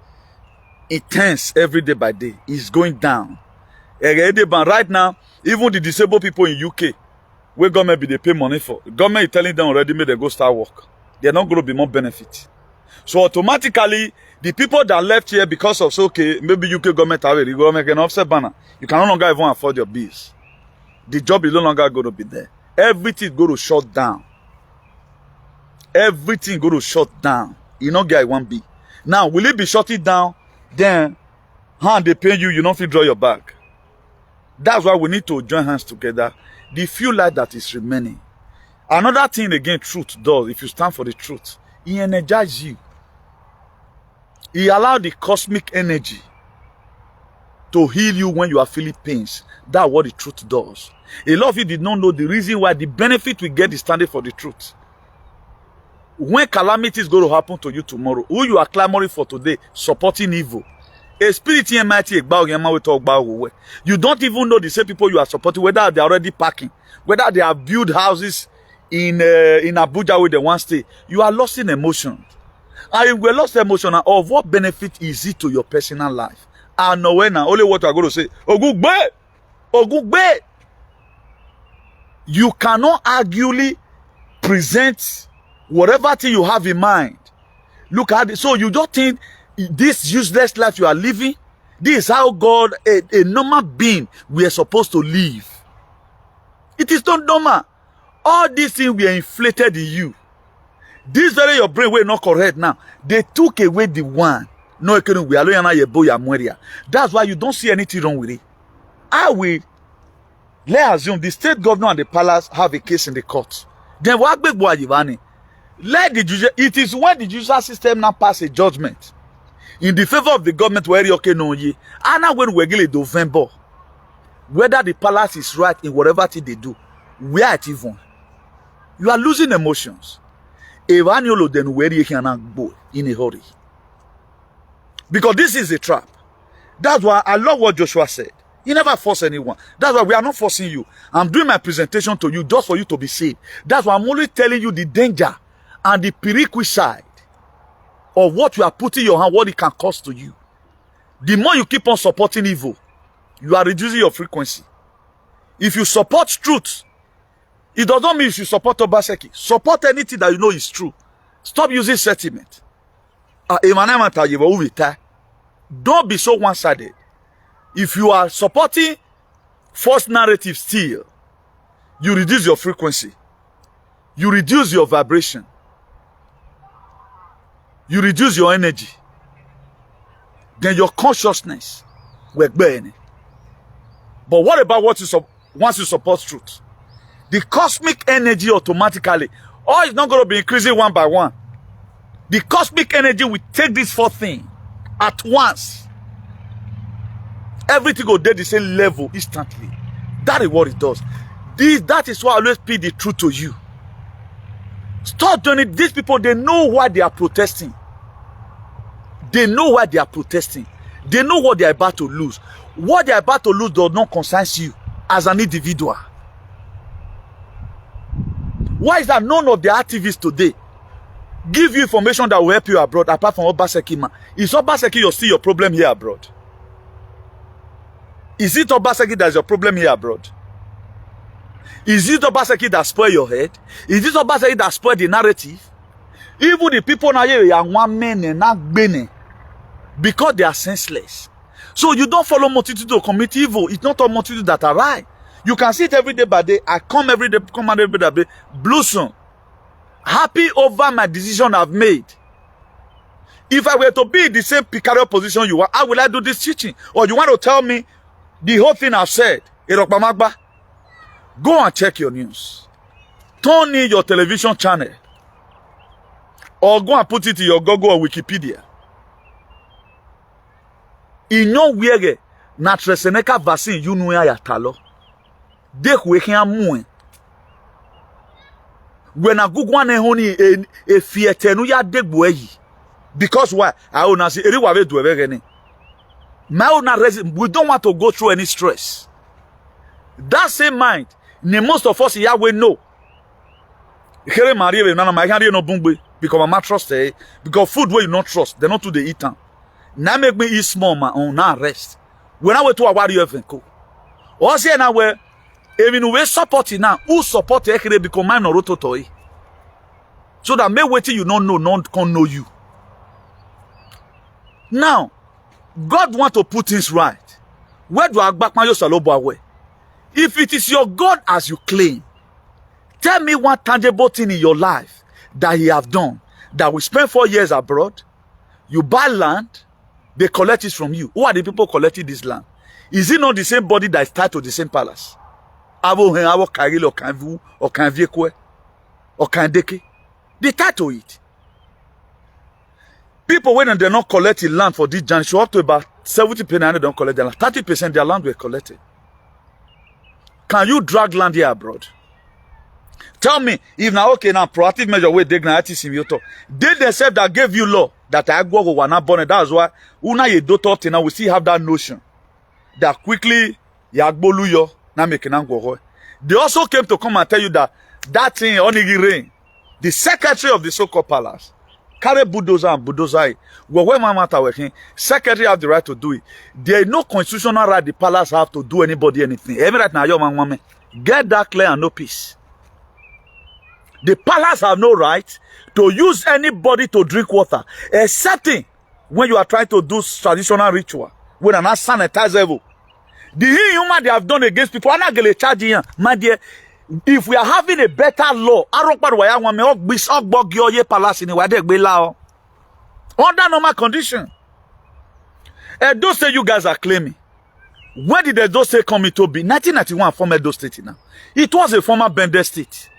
intense every day by day. It's going down. Right now, even the disabled people in UK, where government be they pay money for, government is telling them already may they go start work. They're not going to be more benefit. So automatically, the people that left here because of okay, maybe UK government have it, the government can offset banner. You can no longer even afford your bills. The job is no longer going to be there. Everything is going to shut down. Everything going to shut down. You know, guy won't be. Now, will it be shutting down? Then, how they pay you, you don't feel draw your back. That's why we need to join hands together. The few light that is remaining. Another thing again, truth does, if you stand for the truth, it energizes you. He allows the cosmic energy to heal you when you are feeling pains. That's what the truth does. A lot of you did not know the reason why the benefit we get is standing for the truth. When calamity is going to happen to you tomorrow, who you are clamoring for today, supporting evil. A spirit you don't even know the same people you are supporting, whether they are already packing, whether they have built houses in Abuja where they want to stay. You are lost in emotion. And if we are lost in emotion, of what benefit is it to your personal life? I know when only what I going to say. Ogugbe! Ogugbe! You cannot arguably present whatever thing you have in mind. Look at it. So you don't think this useless life you are living, this is how God, a normal being, we are supposed to live. It is not normal. All these things we are inflated in you. This very your brain will not correct now. They took away the one. No, that's why you don't see anything wrong with it. I will, let's assume the state governor and the palace have a case in the court. Then what big boy let the judicial, it is when the judicial system now pass a judgment in the favor of the government where you can know ye. And now when we get November, whether the palace is right in whatever thing they do, we are at even. You are losing emotions. Evaniolo then where you cannot go in a hurry. Because this is a trap. That's why I love what Joshua said. He never forced anyone. That's why we are not forcing you. I'm doing my presentation to you just for you to be saved. That's why I'm only telling you the danger and the prerequisite of what you are putting in your hand, what it can cost to you. The more you keep on supporting evil, you are reducing your frequency. If you support truth, it does not mean you should support Obaseki. Support anything that you know is true. Stop using sentiment. Don't be so one-sided. If you are supporting false narrative still, you reduce your frequency. You reduce your vibration. You reduce your energy. Then your consciousness will burn. But what about what you once you support truth? The cosmic energy automatically, or it's not going to be increasing one by one. The cosmic energy will take this fourth thing at once. Everything will do the same level instantly. That is what it does. That is why I always speak the truth to you. Stop doing it. These people, they know why they are protesting. They know why they are protesting. They know what they are about to lose. What they are about to lose does not concern you as an individual. Why is that none of the activists today give you information that will help you abroad apart from Obaseki man? Is Obaseki still your problem here abroad? Is it Obaseki that's your problem here abroad? Is it Obaseki that spoil your head? Is it Obaseki that spoil the narrative? Even the people now here are one man and not bene because they are senseless. So you don't follow multitude to commit evil. It's not all multitude that are right. You can see it every day by day. I come every day, come every day by day. Blossom. Happy over my decision I've made. If I were to be in the same precarious position you are, how will I do this teaching? Or you want to tell me the whole thing I've said? Go and check your news. Turn in your television channel. Or go and put it in your Google or Wikipedia. In no way, na treseneka vaccine you know ya talo. Dek we can move. When a good one honey a fietenu ya dek boyi. Because why? I will not say we don't want to go through any stress. That same mind, most of us here we know. Because I'm not trusted. Because food where you not trust, they not to the eat them. Now make me eat small man on now rest. When I went to a warrior event, or say now where even we support it now, who support it become mine or toy. So that may wait till you don't know, none can know you. Now, God want to put things right. Where do I back my away? If it is your God as you claim, tell me one tangible thing in your life that He have done. That we spend 4 years abroad, you buy land, they collect it from you. Who are the people collecting this land? Is it not the same body that is tied to the same palace? They tied to it. People when they're not collecting land for this journey show up to about 70% don't collect their land. 30% their land were collected. Can you drag land here abroad? Tell me, if now okay now proactive measure where they themselves that gave you law that I go over not born. That's why una ye do talk now we still have that notion that quickly yagbolu yo na make go. They also came to come and tell you that thing only rain. The secretary of the so-called palace carry bulldozer and bulldozer. Well, when my matter working, secretary have the right to do it. There is no constitutional right the palace have to do anybody anything. Every right now, your man, get that clear and no peace. The palace have no right to use anybody to drink water, excepting when you are trying to do traditional ritual, when an sanitizer. The inhuman they have done against people, I'm not going to charge you, my dear. If we are having a better law, under normal condition, and those say you guys are claiming. Where did the those say come into be? 1991 former Edo State now. It was a former Bender State.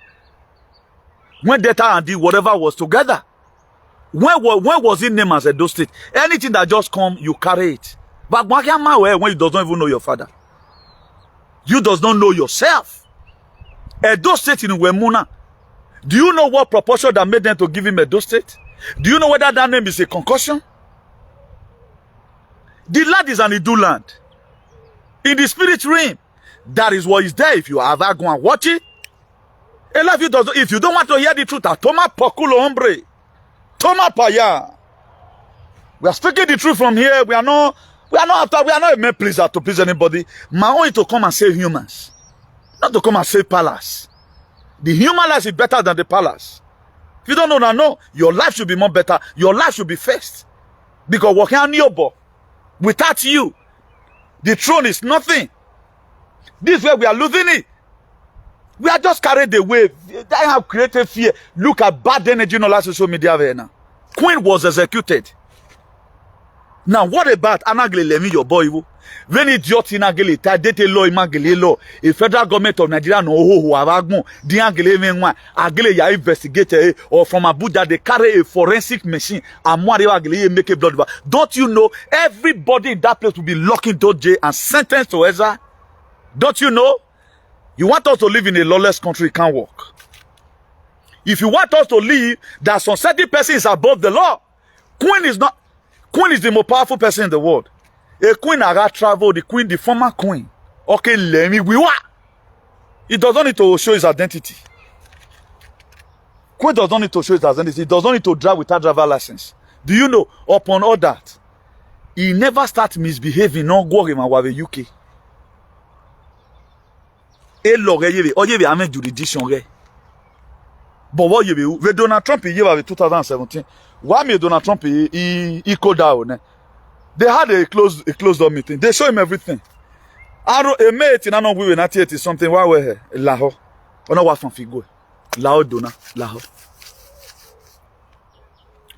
When Delta and D whatever was together. When was it named as Edo State? Anything that just come, you carry it. But when you does not even know your father, you does not know yourself. Edo State in Wemuna. Do you know what proportion that made them to give him Edo State? Do you know whether that name is a concussion? The land is an Idu land. In the spirit realm, that is what is there. If you have that, go and watch it. A lot of you does. If you don't want to hear the truth, Toma Poculo Hombre. Toma Paya. We are speaking the truth from here. We are not a mere pleaser to please anybody. My own is to come and save humans. Not to come and save palace. The human life is better than the palace. If you don't know that, no, your life should be more better. Your life should be first. Because working on your boy, without you, the throne is nothing. This way we are losing it. We are just carried away. They have created fear. Look at bad energy on all social media right now. Queen was executed. Now what about Anagle Lemi, your boy? When idiot in Agile, Tadete law, Imagile law, a federal government of Nigeria no who have agmo, the Agile men Agile ya investigator or from Abuja they carry a forensic machine and more Agile make a blood. Don't you know everybody in that place will be locked into jail and sentenced to Ezra? Don't you know? You want us to live in a lawless country, it can't work. If you want us to live, that some certain person is above the law. Queen is not. Queen is the most powerful person in the world. A queen has traveled, the former queen. Okay, let me we what? It doesn't need to show his identity. Queen doesn't need to show his identity. It doesn't need to drive without driver license. Do you know? Upon all that, he never starts misbehaving. No go in the UK. Jurisdiction. But what you be? Donald Trump in 2017. Why me Donald Trump he called down? They had a closed door meeting. They show him everything. I don't a mate in I know we were not here to something. Why we here? Lahore. Or not what from Figo. Lahore Dona. Lahore.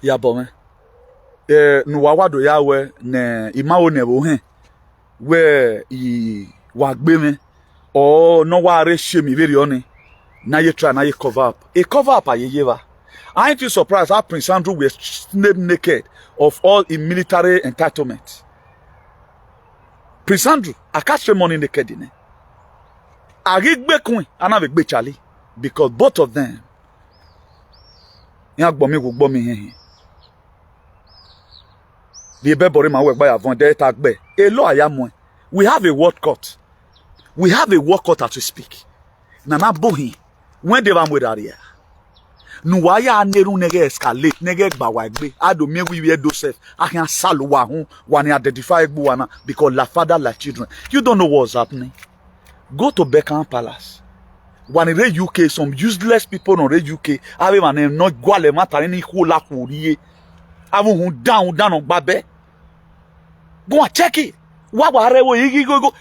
Yeah, but man. Nuwawa do ya we ne imawo ne wo hen. Where he wagbe me. Or no wa re shame very on. Now you try, now you cover up. A cover up ayeva. Aren't you surprised how Prince Andrew was stripped naked of all in military entitlement? Prince Andrew, I catch the money naked in it. I get back queen, and I be Charlie, because both of them. The baby my work by a vendor tag be. A law I am one. We have a word court. We have a word court as we speak. Nana bohi. When they van with area. Nuwaya neru nege escalate nege bawagbe. Ado me we do self. I can salwa hu one identify buana because la father like children. You don't know what's happening. Go to Beckham Palace. When in the UK, some useless people on the UK have a name not gwale matter any hula kuriye. Have down on babe. Go and check it. What go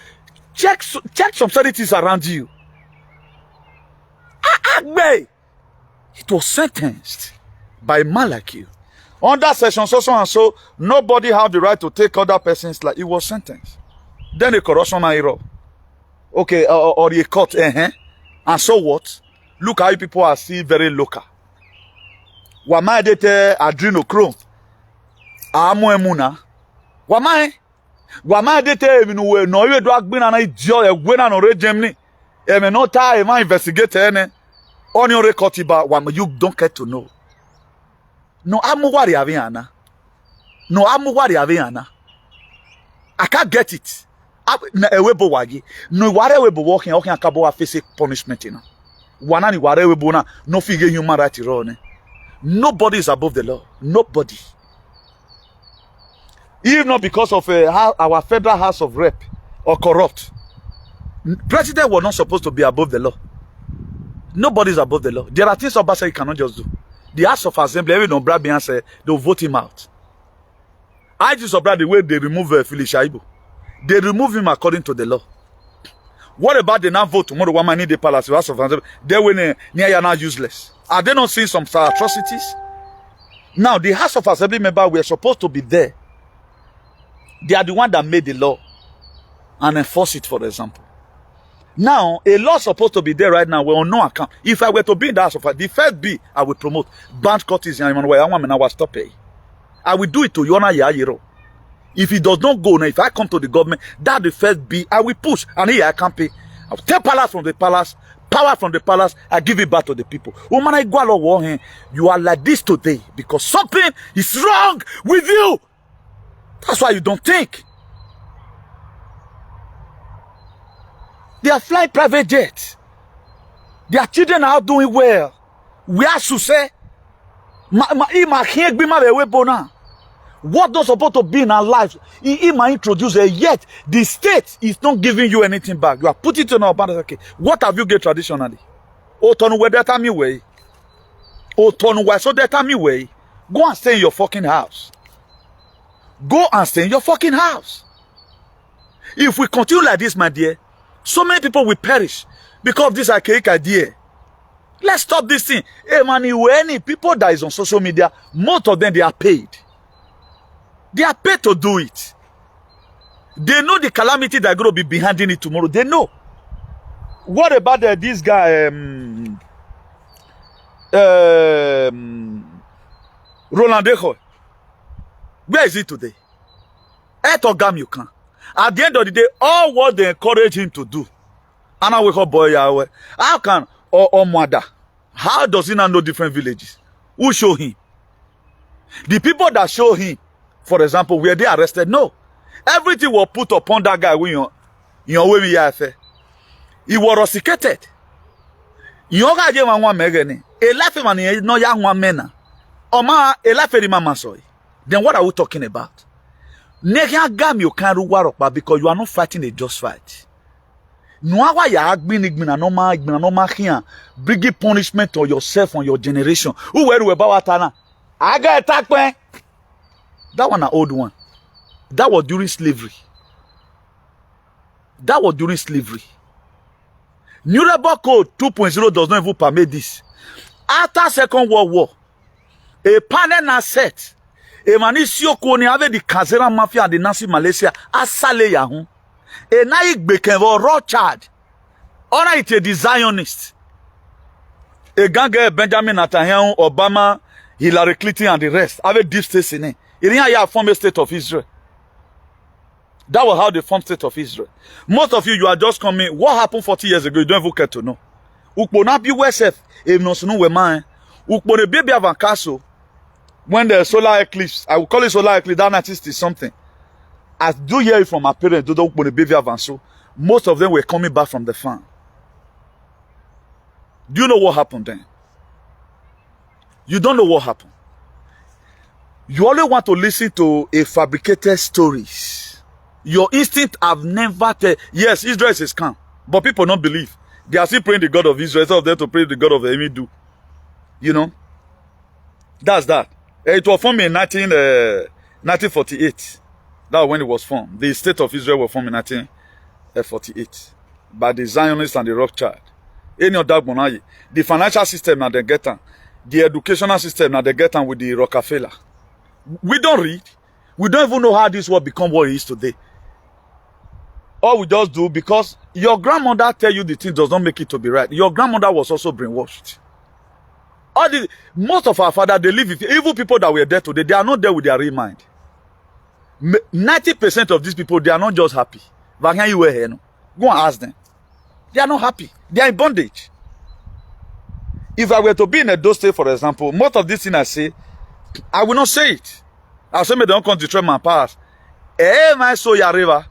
check some sanitaries around you. It was sentenced by a man like you. Under section so and so, nobody have the right to take other persons like it was sentenced. Then the corruption error. Okay, or the court, and so what? Look how people are still very local. Wama dete adrenochrome. Amo emuna. Wama Wama dete no we no we do agbina na idio egwe na no regime ni. Me no ta e ma investigate ene. On your record ba you don't get to know. No amu wari aviana. No amu wari aviana. I can't get it. Ewebo wagi. No ware webo walking akabo wa face punishment ina. Wana ni ware webo na no figure human right run. Nobody is above the law. Nobody. Even not because of our federal House of Rep or corrupt. President was not supposed to be above the law. Nobody is above the law. There are things Obasa cannot just do. The House of Assembly, every no Brad Bian say they'll vote him out. I just observe the way they remove Phyllis Shaibu. They remove him according to the law. What about the now vote tomorrow? One man in the palace, the House of Assembly, they will near you now useless. Are they not seeing some atrocities? Now the House of Assembly member were supposed to be there. They are the one that made the law and enforce it, for example. Now, a law supposed to be there right now. We're on no account. If I were to be in the House of Assembly, the first B I would promote bank courtesy and I will stop it. I will do it to Yona Yayiro. If it does not go now, if I come to the government, that the first B I will push, and here I can't pay. I will take palace from the palace, power from the palace, I give it back to the people. Woman, I go along, you are like this today because something is wrong with you. That's why you don't think. They are flying private jets. Their children are doing well. We are to say, what those supposed to be in our lives, he might introduce it, yet the state is not giving you anything back. You are putting it in our body. Okay, what have you get traditionally? Oh, turn where that time you way. Oh, turn where so that time you way. Go and stay in your fucking house. Go and stay in your fucking house. If we continue like this, my dear, so many people will perish because of this archaic idea. Let's stop this thing. Hey, man, any people that is on social media, most of them, they are paid. They are paid to do it. They know the calamity that going to be behind it tomorrow. They know. What about this guy, Roland Dejo? Where is he today? At the end of the day, all what they encourage him to do. And I wake up boy Yahweh. How can Mwada? How does he not know different villages? Who show him? The people that show him, for example, were they arrested? No. Everything was put upon that guy when you way he was rusticated. You got you one megani. A life man no young one mena. Oma a life mama soy. Then what are we talking about? Because you are not fighting a just fight. Bringing punishment on yourself, on your generation. Who were about I got attacked, man. That one an old one. That was during slavery. That was during slavery. New Labor Code 2.0 does not even permit this. After Second World War, a panel now set. A man is so cool avec the Kazera Mafia and the Nazi Malaysia asale yahu. A naik bekenvo Rothschild. On a été des Zionists. A gang Benjamin Netanyahu, Obama, Hillary Clinton and the rest. Avec deep state in it. It didn't form a state of Israel. That was how they formed state of Israel. Most of you are just coming. What happened 40 years ago? You don't even care to know. Ukpona bi wesef. If no sunu we man. Ukpone baby avankaso. When the solar eclipse, I will call it solar eclipse, that artist is something. I do hear it from my parents, most of them were coming back from the farm. Do you know what happened then? You don't know what happened. You only want to listen to a fabricated stories. Your instinct have never tell. Yes, Israel is scam, but people don't believe. They are still praying the God of Israel instead of them to pray the God of Emidu. You know? That's that. It was formed in 1948. That was when it was formed. The state of Israel was formed in 1948 by the Zionists and the Rothschild. Any of that money, the financial system now they get on, the educational system now they get on with the Rockefeller. We don't read. We don't even know how this world become what it is today. All we just do because your grandmother tell you the thing does not make it to be right. Your grandmother was also brainwashed. Most of our fathers, they live with evil people that were there today. They are not there with their real mind. 90% of these people, they are not just happy. But you were here, no? Go and ask them. They are not happy. They are in bondage. If I were to be in a state, for example, most of these things I say, I will not say it. I'll say, me don't come to destroy my past. My soul river.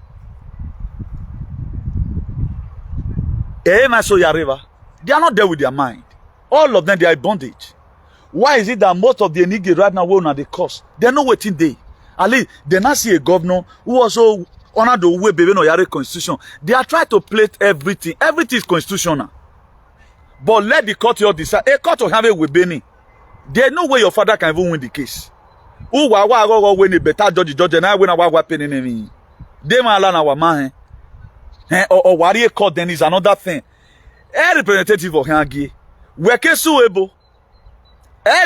My soul river. They are not there with their mind. All of them, they are in bondage. Why is it that most of the Enigma right now will not the cause? They're not waiting day. At least they not see a governor who also honor the way baby no yare constitution. They are trying to plate everything. Everything is constitutional. But let the court decide. A court will have it with Benny. There's no way your father can even win the case. Who win a better judge and I win a weapon in me. They man allow our man. Or warrior court then is another thing. A representative of Hangi. We're suable.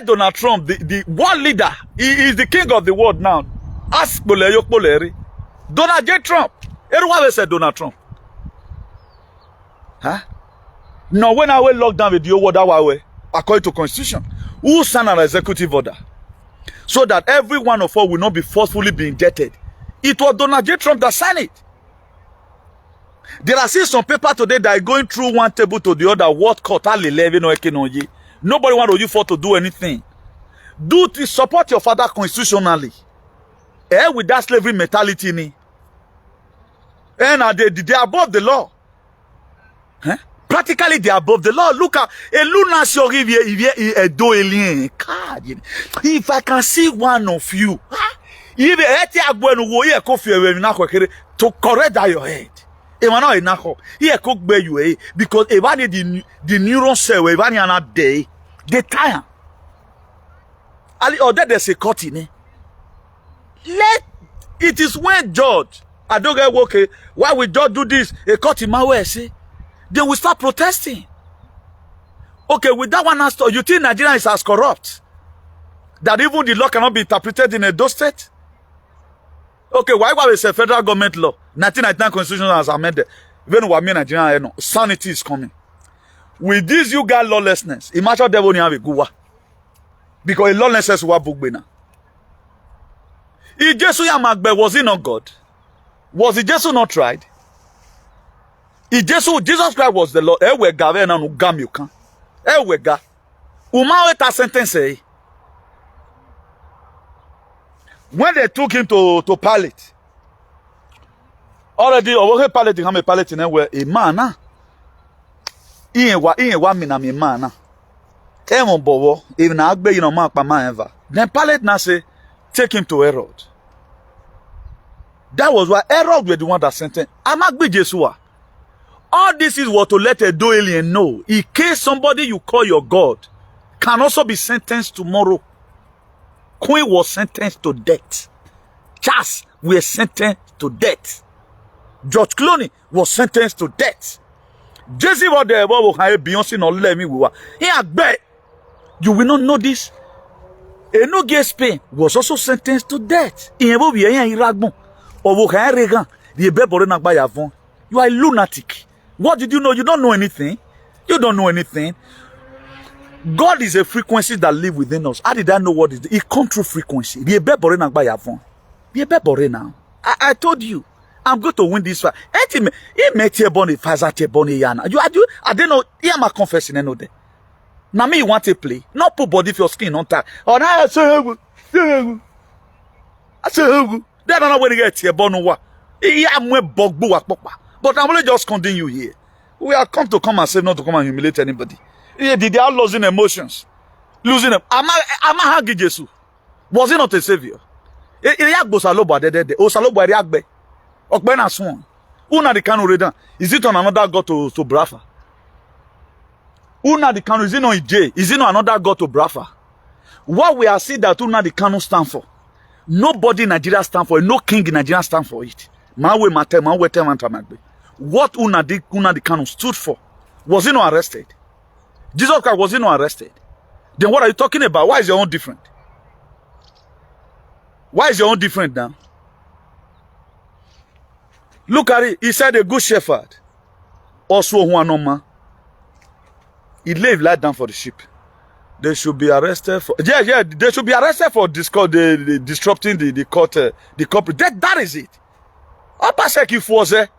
Donald Trump, the world leader, he is the king of the world now. Ask Boleri. Donald J. Trump. Everyone said Donald Trump. Huh? Now, when I will lock down with your order, according to Constitution, who signed an executive order so that every one of us will not be forcefully be indebted? It was Donald J. Trump that signed it. There are still some paper today that are going through one table to the other. What court? Nobody want you for to do anything. Do to support your father constitutionally. With that slavery mentality ni. And they are above the law. Huh? Practically they are above the law. Look at a lunar do alien card. If I can see one of you, to correct that your head. Because the neuron cell they tire. Or that there's a cut in it. Let it is when judge I don't get okay. Why we just do this? A cut in my way, see? Then we start protesting. Okay, with that one answer, you think Nigeria is as corrupt that even the law cannot be interpreted in a state? Okay, why is a federal government law? 1999 constitution has amended. When we mean Nigeria, sanity is coming. With this, you got lawlessness. Imagine devil have a good because lawlessness was book now. If Jesus was he not God? Was it Jesus not tried? If Jesus Christ was the Lord, when they took him to Pilate, already over Pilate became a Pilate in where a man then Pilate now say take him to Herod. That was why Herod were the one that sent him. All this is what to let a do alien know. In case somebody you call your God can also be sentenced tomorrow. Queen was sentenced to death. Charles was sentenced to death. George Clooney was sentenced to death. Jesse was there. Beyonce no let me. Here, bet you will not know this. Enoge Spain was also sentenced to death. You are a lunatic. What did you know? You don't know anything. You don't know anything. God is a frequency that lives within us. How did I know what is it? It comes through frequency. I told you, I'm going to win this fight. I didn't know. I'm confessing another. Now me, you want to play. Not put body for your skin on time. Oh, now I say, they don't know when you get here. But I'm only just continue here. We are come and say not to come and humiliate anybody. They are losing emotions. Losing them. Am Jesus? Was he not a savior? Is it on another God to Brafa? Una the Kanu, is it not J? Is it not another God to Brafa? What we are seeing that Una the Kanu stand for? Nobody in Nigeria stand for it. No king in Nigeria stand for it. What Una the Kanu stood for? Was he not arrested? Jesus Christ, was he not arrested? Then what are you talking about? Why is your own different? Why is your own different now? Look at it. He said a good shepherd. Also one man. He laid light down for the sheep. They should be arrested for they should be arrested for disrupting the court the corporate. That is it. Obaseki Forze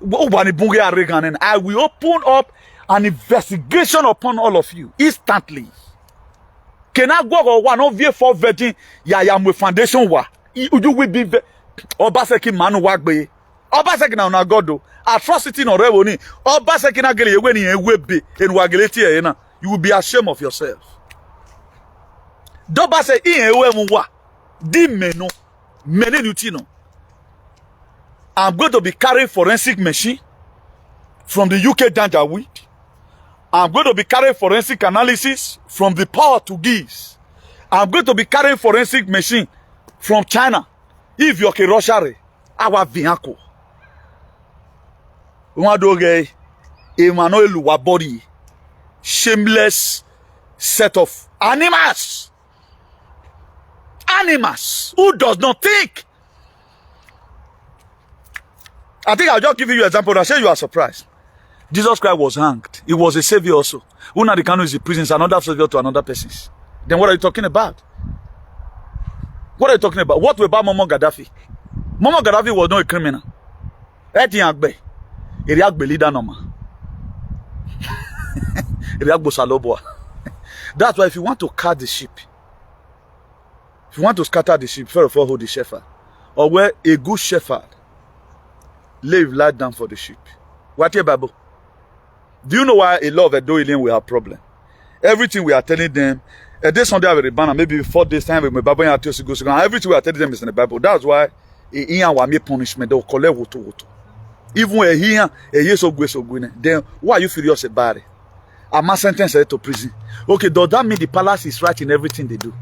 I will open up an investigation upon all of you instantly. Can I go one of you for vetting Yayamwe Foundation wa? You will be Obaseki Manu Wagbe. Obaseki na Nagodo. Atrocity no rewoni. Obaseki na gele weni ewebe en wageleti ena. You will be ashamed of yourself. Dobase in ewe muwa. Di meno. Mene nutino. I'm going to be carrying forensic machine from the UK Danjaweed. I'm going to be carrying forensic analysis from the power to give. I'm going to be carrying forensic machine from China. If you're Russia, our vehicle. Umadoge, Emmanuel Wabodi, shameless set of animals. Animals who does not think. I think I'll just give you an example. I'll show you are surprised. Jesus Christ was hanged. He was a savior also. Una the Kanu is the prison, is another savior to another person. Then what are you talking about? What are you talking about? What about Muammar Gaddafi? Muammar Gaddafi was not a criminal. FTING. Iriagbe leader normal. Iriagbo Saloboa. That's why if you want to cut the sheep, if you want to scatter the sheep, first of all, hold the shepherd. Or where a good shepherd lay light down for the sheep. What your Bible? Do you know why a lot of Edoilian will have problem? Everything we are telling them, this Sunday I will ban, maybe 4 days time with my Bible and everything we are telling them is in the Bible. That's why Ian will make punishment. They will collect woto. Even when here a year so good, then why are you furious about it? I'm not sentenced to prison. Okay, does that mean the palace is right in everything they do?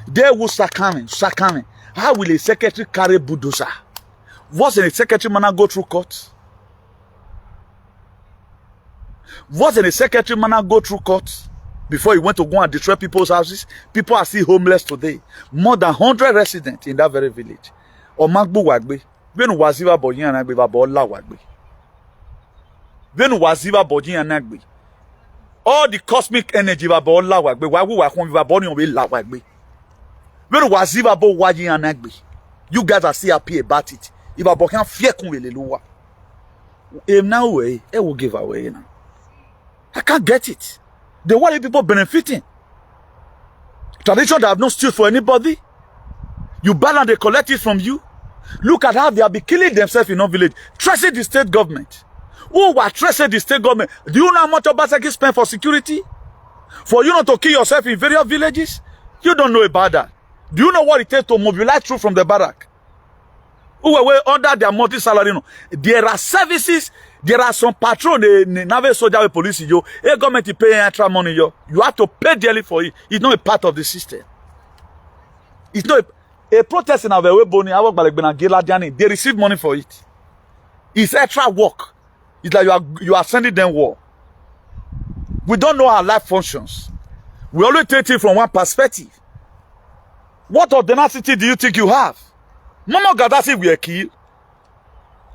They will start coming. How will a secretary carry bulldozer? What's a secretary man go through court? What's a secretary man go through court before he went to go and destroy people's houses? People are still homeless today. More than 100 residents in that very village. Or Magbu Wagbe. When Waziva Boji and Agbe Babola Wagbe. When Waziva Boji and Agbe. All the cosmic energy Babola Wagbe. Wagu Wakon Vaboni will la Wagbe. When Waziva Bo Waji and Agbe. You guys are still happy about it. If I can fear Kunweleluwa. Now way, it will give away now. I can't get it. They want people benefiting. Tradition that have not stood for anybody. You balance, they collect it from you. Look at how they have been killing themselves in our village. Tracing the state government. Who were tracing the state government? Do you know how much Obaseki spent for security? For you not to kill yourself in various villages? You don't know about that. Do you know what it takes to mobilize troops from the barrack? Who were under their multi-salary? There are services. There are some patrol, the naval soldier, police, a government is paying extra money, You have to pay dearly for it. It's not a part of the system. It's not a protest in our way, they receive money for it. It's extra work. It's like you are sending them war. We don't know how life functions. We always take it from one perspective. What audacity do you think you have? Muammar Gaddafi were killed.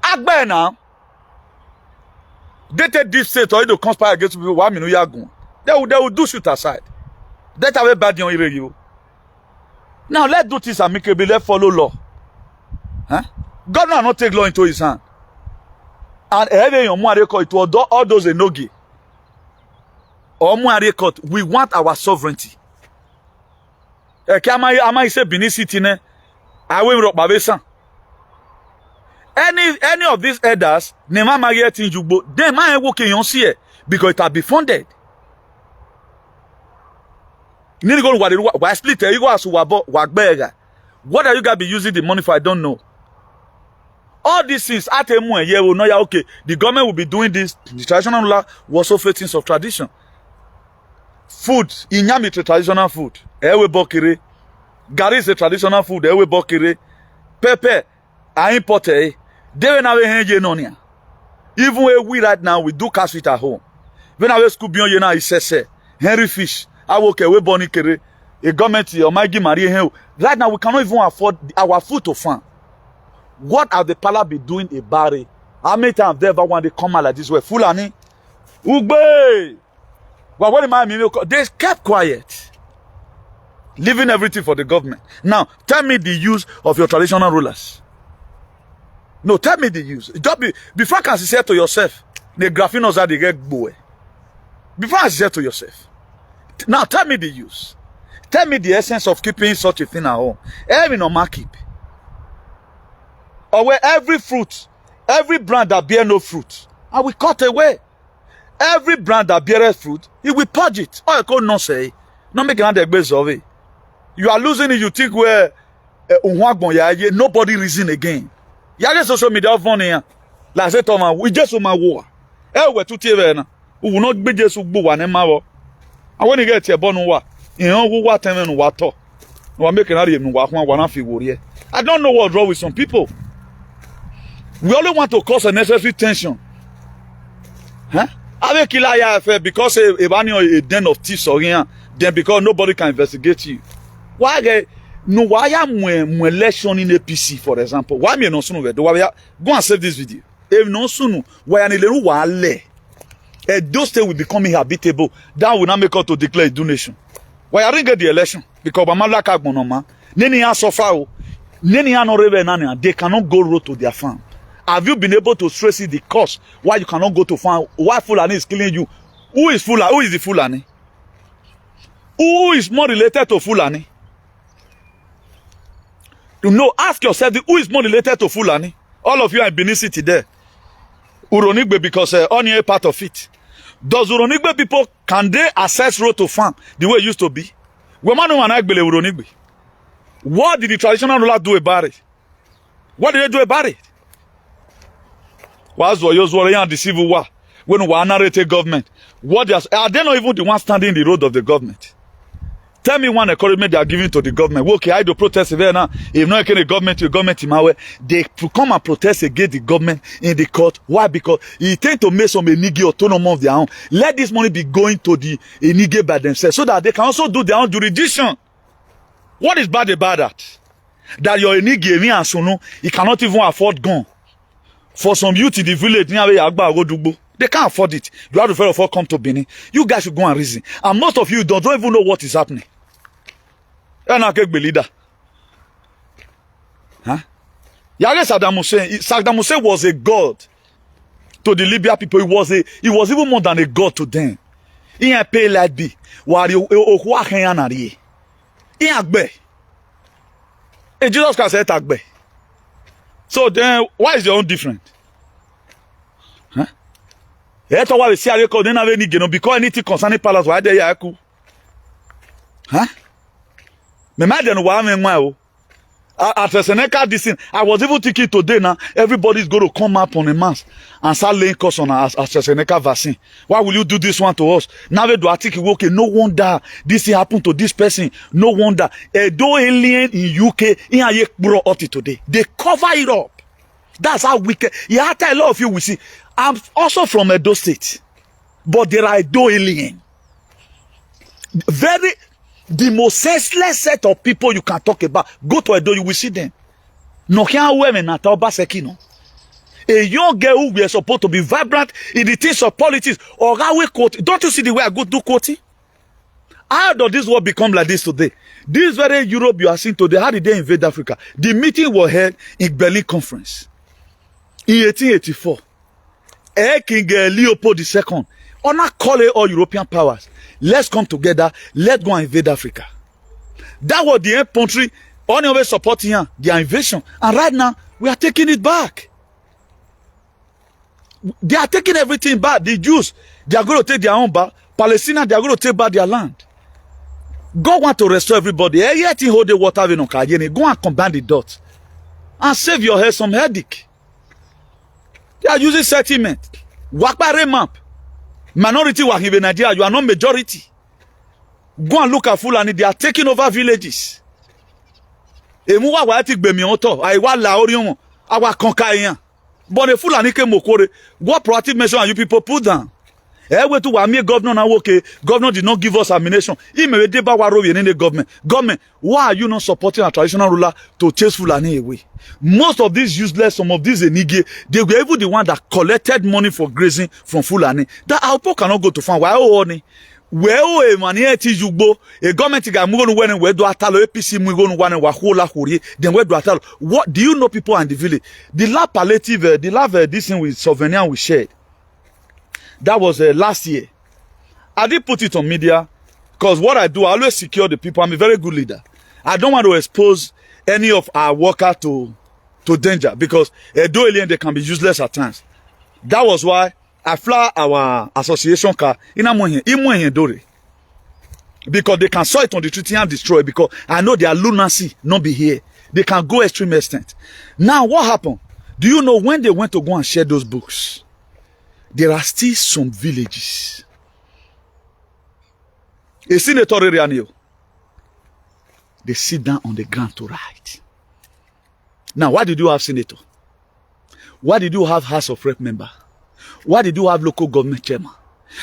Agbe now. They take this state or to conspire against people. They will do shoot aside. That's how bad you. Now let's do this amicably. Let's follow law. Huh? God will not take law into his hand. And it will all those enogi. We want our sovereignty. Am I say Benin City ne? Any of these elders, they might work in here because it has been funded. What are you going to be using the money for? I don't know. All these things, okay, the government will be doing this. The traditional law was also things of tradition. Food, inyam is a traditional food. Gari is a traditional food. Pepper, I imported. Even we right now, we do catch it at home. When I was school beyond you now, he says, Henry Fish, I work away bonny kere, a government or my Marie. Right now, we cannot even afford our food to farm. What have the palace been doing about it? How many times have they ever wanted to come out like this way? Fulani, Ugbe! Well, what am I? They kept quiet, leaving everything for the government. Now, tell me the use of your traditional rulers. No, tell me the use. Before you can say to yourself, the graphinos are the get boy. Before I say to yourself, now tell me the use. Tell me the essence of keeping such a thing at home. Every normal keep. Or where every fruit, every brand that bear no fruit, and we cut away. Every brand that bears fruit, he will purge it. Oh, I could not say. Not make an base of it. You are losing it, you think where nobody reason again. Y'a social media funny. Like say Thomas, we just on my war. We to TV na. We will not be just go one mawo. And when you get here, born wa. You know who what time and what talk. We make an argument. I don't know what's wrong with some people. We only want to cause unnecessary tension. Huh? Avec il a affair because a den of thieves or here, then because nobody can investigate you. Why no why am election in APC, for example? Why me no sunu go and save this video. If no sunu, why an ileru wale? Those states will become inhabitable. That will not make us to declare a donation. Why I didn't get the election? Because Bamala Kagbonoma, Neni and Sofao, Neni and Orebe, they cannot go road to their farm. Have you been able to trace the cause why you cannot go to farm? Why Fulani is killing you? Who is Fulani? Who is the Fulani? Who is more related to Fulani? You know, ask yourself, who is more related to Fulani? All of you are in Benin City there. Uronigbe, because only a part of it. Does Uronigbe people, can they access road to farm the way it used to be? What did the traditional ruler do about it? What did they do about it? Was the civil war when we narrated government? Are they not even the ones standing in the road of the government? Tell me one encouragement they are giving to the government. Okay, I do protest there now. If not the government in my way, they come and protest against the government in the court. Why? Because he tend to make some enige autonomy of their own. Let this money be going to the enige by themselves so that they can also do their own jurisdiction. What is bad about that? That your enige and Sunu, he cannot even afford gun. For some youth in the village, they can't afford it. You have to first of all come to Benin. You guys should go and reason. And most of you don't even know what is happening. Huh? Saddam Hussein was a god to the Libyan people. He was even more than a god to them. He had pay like be. Jesus can say tagbe. So then, why is your own different? Huh? That's why we see a record. Then have any because anything concerning palace. Why they are cool? Huh? Me mad than one at Seneca this thing. I was even thinking today now. Everybody's going to come up on a mass and start laying costs on us as Seneca vaccine. Why will you do this one to us? Now we do article. Okay, no wonder this thing happened to this person. No wonder. Though alien in UK in a brought up today, they cover it up. That's how wicked. Yeah, a lot of you will see. I'm also from Edo State, but there are Edo alien. The most senseless set of people you can talk about. Go to Edo, you will see them. No can women at Obaseki. A young girl who we are supposed to be vibrant in the things of politics or how we quote. Don't you see the way I go do quoting? How does this world become like this today? This very Europe you are seeing today, how did they invade Africa? The meeting was held in Berlin Conference in 1884. King Leopold II, honor call all European powers. Let's come together. Let's go and invade Africa. That was the country only supporting their invasion. And right now, we are taking it back. They are taking everything back. The Jews, they are going to take their own back. Palestinians, they are going to take back their land. God want to restore everybody. Yet hold the water. Go and combine the dots. And save your head some headache. They are using settlement. Work by remap. Minority work in Nigeria, you are not majority. Go and look at Fulani, they are taking over villages. Emuwa wa etik be mi oto, aiwa la orion, awa konka But the Fulani ke mokore, what proactive measure are you people put down? We to wami governor na woke, governor did not give us ammunition. He may deba waro in the government. Government, why are you not supporting a traditional ruler to chase Fulani away? Most of these useless, some of these enige, they were even the one that collected money for grazing from Fulani. That our people cannot go to farm. Why only? Well, a maniati jugbo, a government gamugon when we do atalo APC mugon one and wahola huri, then we do atalo. What do you know people in the village? The lab palliative, the lab this thing with souvenir we shared. That was last year. I did put it on media because what I do, I always secure the people. I'm a very good leader. I don't want to expose any of our workers to danger because though alien they can be useless at times. That was why I fly our association car in Dore. Because they can saw it on the treaty and destroy because I know their lunacy not be here. They can go extreme extent. Now what happened? Do you know when they went to go and share those books? There are still some villages. A senator they sit down on the ground to write. Now, why did you have senator? Why did you have House of Rep member? Why did you have local government chairman?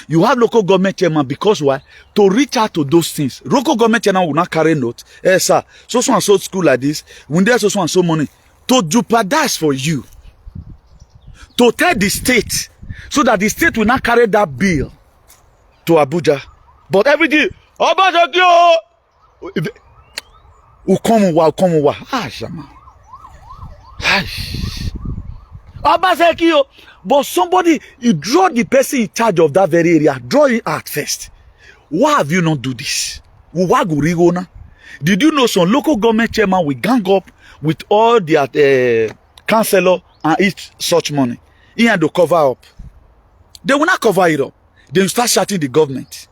You have local government chairman because why? To reach out to those things. Local government chairman will not carry notes. Sir, so and so school like this, when there's so and so money, to jeopardize for you. To tell the state, so that the state will not carry that bill to Abuja. But every day, Abuja, Ukomuwa. Ah, Shama. But somebody, you draw the person in charge of that very area, draw it out first. Why have you not do this? Did you know some local government chairman will gang up with all their councillor and eat such money? He had to cover up. They will not cover it up. They will start shouting the government.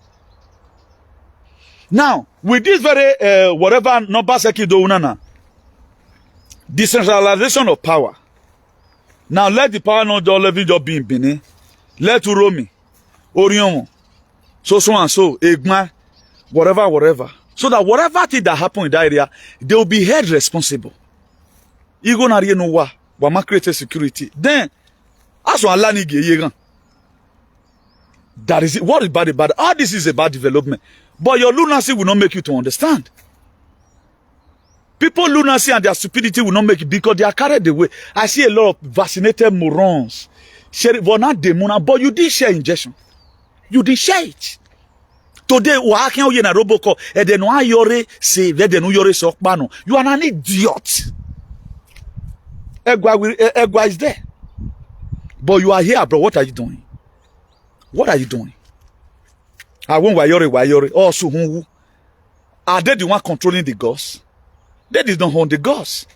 Now, with this very whatever number unana, decentralization of power. Now let the power not just be in Benin. Let Uromi, Orion, so and so, Egma, whatever. So that whatever thing that happen in that area, they will be held responsible. You go na no wa, wama create security. Then, as one land that is it. What is bad about it? All this is about development. But your lunacy will not make you to understand. People lunacy and their stupidity will not make it because they are carried away. I see a lot of vaccinated morons. But you did share injection. You did share it. Today, you are an idiot. Egwa is there. But you are here, bro. What are you doing? What are you doing? I won't wayore. Also, who are they the one controlling the gods? They did not own the gods.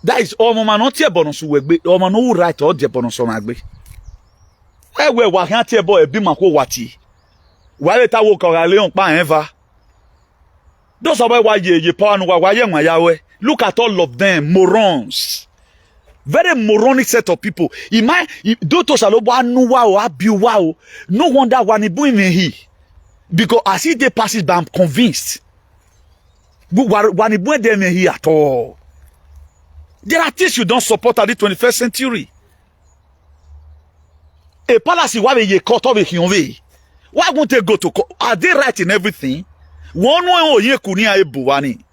That is all mama not here bonus wegbe. All man no right or the bonus on agbe. Where wa can't here boy be mako wati. Why ta wo kora leon pa ever. Those are why ye power no why ye. Look at all of them morons. Very moronic set of people. No wonder when he because as he they passes by, I'm convinced. When he went there here at all. There are things you don't support at the 21st century. A palace why they cut off a human. Why won't they go to court? Are they right in everything? One way ye kunia e buwani.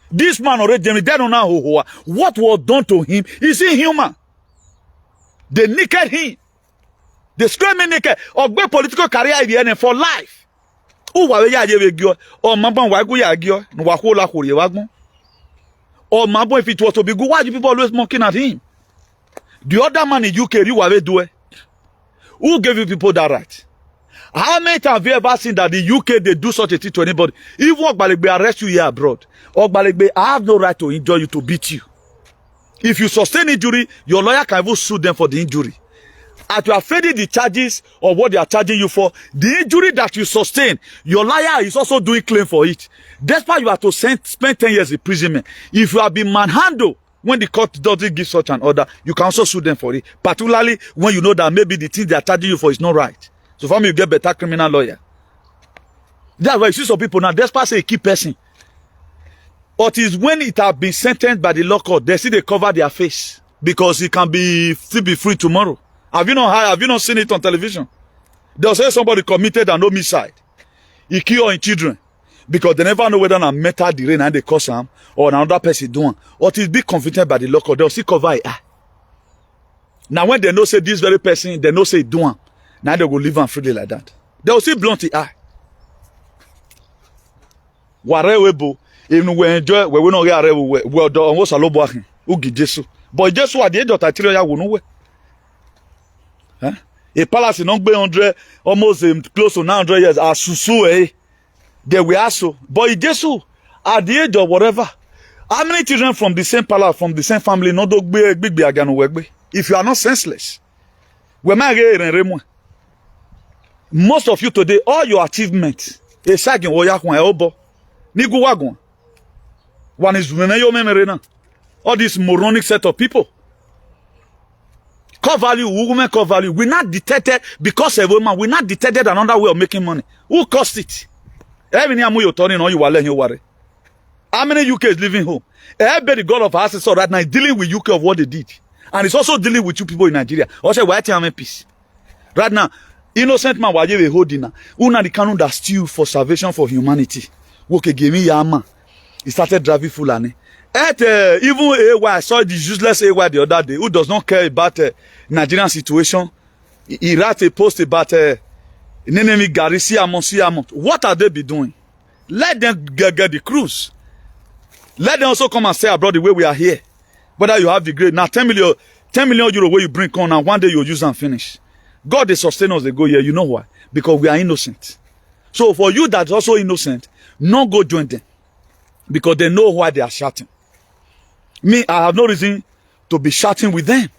This man already, they don't know what was done to him. Is he human? They naked him. They screaming naked. Or go political career in for life. Who were ya gyo? Or mamban wagu ya gyo? No wakola kuri wagmo. Or mambo if it was to be good, why do people always mocking at him? The other man in UK, you were do. Who gave you people that right? How many times have you ever seen that the UK they do such a thing to anybody? If Ogbalegbe arrest you here abroad, Ogbalegbe, I have no right to injure you, to beat you. If you sustain injury, your lawyer can even sue them for the injury. As you are facing the charges of what they are charging you for, the injury that you sustain, your lawyer is also doing claim for it. Despite you have to spend 10 years imprisonment. If you have been manhandled, when the court doesn't give such an order, you can also sue them for it. Particularly when you know that maybe the thing they are charging you for is not right. So for me, you get better criminal lawyer. That's why you see some people now, despite say a key person. But it's when it has been sentenced by the law court, they see they cover their face. Because it can be still be free tomorrow. Have you not seen it on television? They'll say somebody committed an homicide. He killed in children. Because they never know whether a metal the rain and they cause harm or another person doing. Or it is be convicted by the law court, they'll see cover it. Now when they know say this very person, they know say doing. Now they will live and freely like that. They will see blunt the eye. Whatever, even we enjoy, we not get well done. What's a low boy? Ugi Jesu. But Jesu at the age of 33 years, we know. Huh? A palace in 100, almost close to 900 years, as Susu, they were also. But Jesu, at the age of whatever, how many children from the same palace, from the same family, no dog big again? If you are not senseless, we might most of you today, all your achievements, one is all this moronic set of people. Core value, women core value. We're not detected because a woman. We're not detected another way of making money. Who cost it? How many UK is living home? Everybody God of access so right now is dealing with UK of what they did. And it's also dealing with you people in Nigeria. Also, why tell peace? Right now, innocent man waje we holding na. Una the canon that steal for salvation for humanity. Woke give me yama. He started driving Fulani. Even AY, I saw the useless AY the other day, who does not care about Nigerian situation. He wrote a post about Nenemi Garisi Amont. What are they be doing? Let them get the cruise. Let them also come and say abroad the way we are here. Whether you have the grade. Now 10 million euro where you bring on and one day you'll use and finish. God they sustain us, they go here. You know why? Because we are innocent. So for you that's also innocent, not go join them. Because they know why they are shouting. Me, I have no reason to be shouting with them.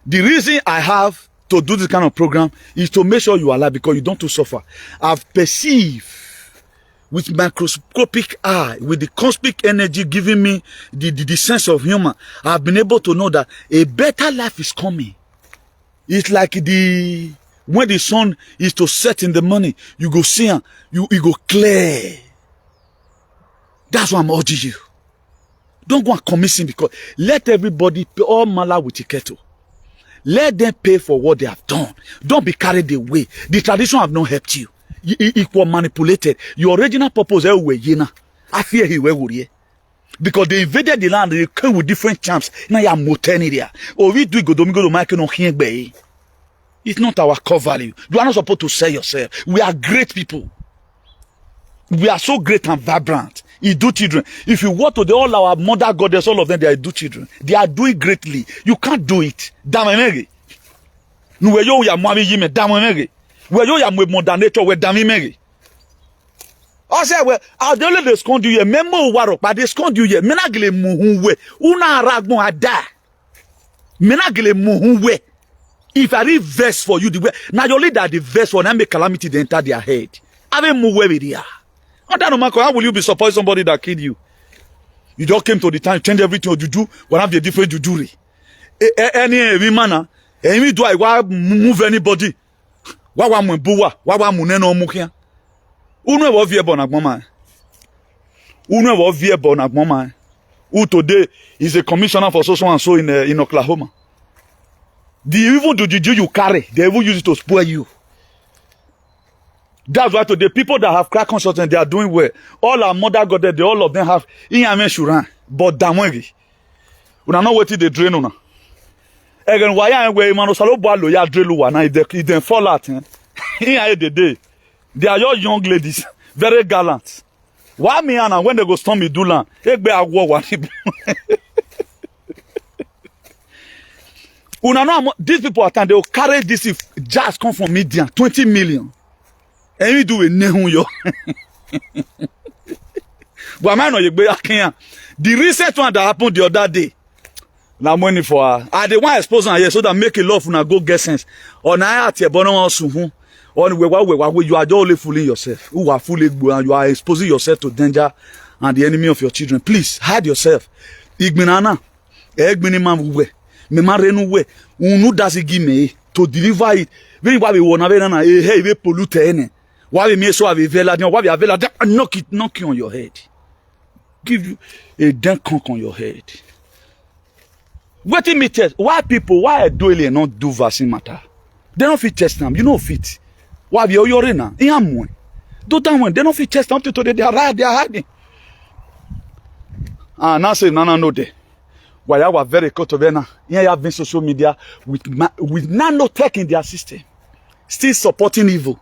The reason I have to do this kind of program is to make sure you are alive because you don't suffer. I've perceived with microscopic eye, with the cosmic energy giving me the sense of humor, I've been able to know that a better life is coming. It's like when the sun is to set in the morning, you go see him, you go clear. That's why I'm urging you. Don't go and commit sin because let everybody pay all mala with Iketo. Let them pay for what they have done. Don't be carried away. The tradition have not helped you. It was manipulated. Your original purpose I fear he will because they invaded the land. They came with different champs. Now you are maternity. Or we do go to make no here. It's not our core value. You are not supposed to sell yourself. We are great people. We are so great and vibrant. Idu children. If you walk to all our mother goddess, all of them, they are Idu children. They are doing greatly. You can't do it. Damemege. Nuwe yo ya mwami yime damemege. We yo ya mwe modern nature we damemege. I say we adele de skond you ye memo waro pa de skond you ye menagile muhunwe. Una aragbon ada. Menagile muhunwe. If I read verse for you the way now you only that the verse for them make calamity they enter their head. Ave muwe with ya. How will you be surprised somebody that killed you? You just came to the time, change everything you do, one have a different jujuri. Any manner, any do I move anybody? Why buwa? Why muneno mukia? Uno wa vie bon agmoma. Uno wa vie bon agmoma. Who today is a commissioner for so and so in Oklahoma. The evil juju you carry, they will use it to spoil you. That's why today people that have crack consultants, they are doing well. All our mother got there, all of them have insurance, but damwegi. We are not waiting the drain on. Again, why I wear man salo balo ya drill one if they fall out. In the day, they are your young ladies, very gallant. Why me and when they go storm me do land, egbe agwo one. These people at time they will carry this if jazz come from Midian, 20 million. And we do a nehun yo. But man, the recent one that happened the other day. Now money for her. I the one exposing her here so that make a love when I go get sense. Or now at your bono suhu. Or you are just only fooling yourself. You are fooling and you are exposing yourself to danger and the enemy of your children. Please hide yourself. Igminana. Egminiman we. Me marenu we. Unu does give me to deliver it. Very why we wanna be hey we pollute any. Why we may so have a vela, why we have vela, knock you on your head. Give you a dunk on your head. What it me test? Why people, why do they not do vaccine matter? They don't fit test them, you know fit. Why be your arena? Do that one, they don't fit test them to today, they are hiding. Now say no day. Why I very caught of here you have been social media with nanotech in their system. still supporting evil.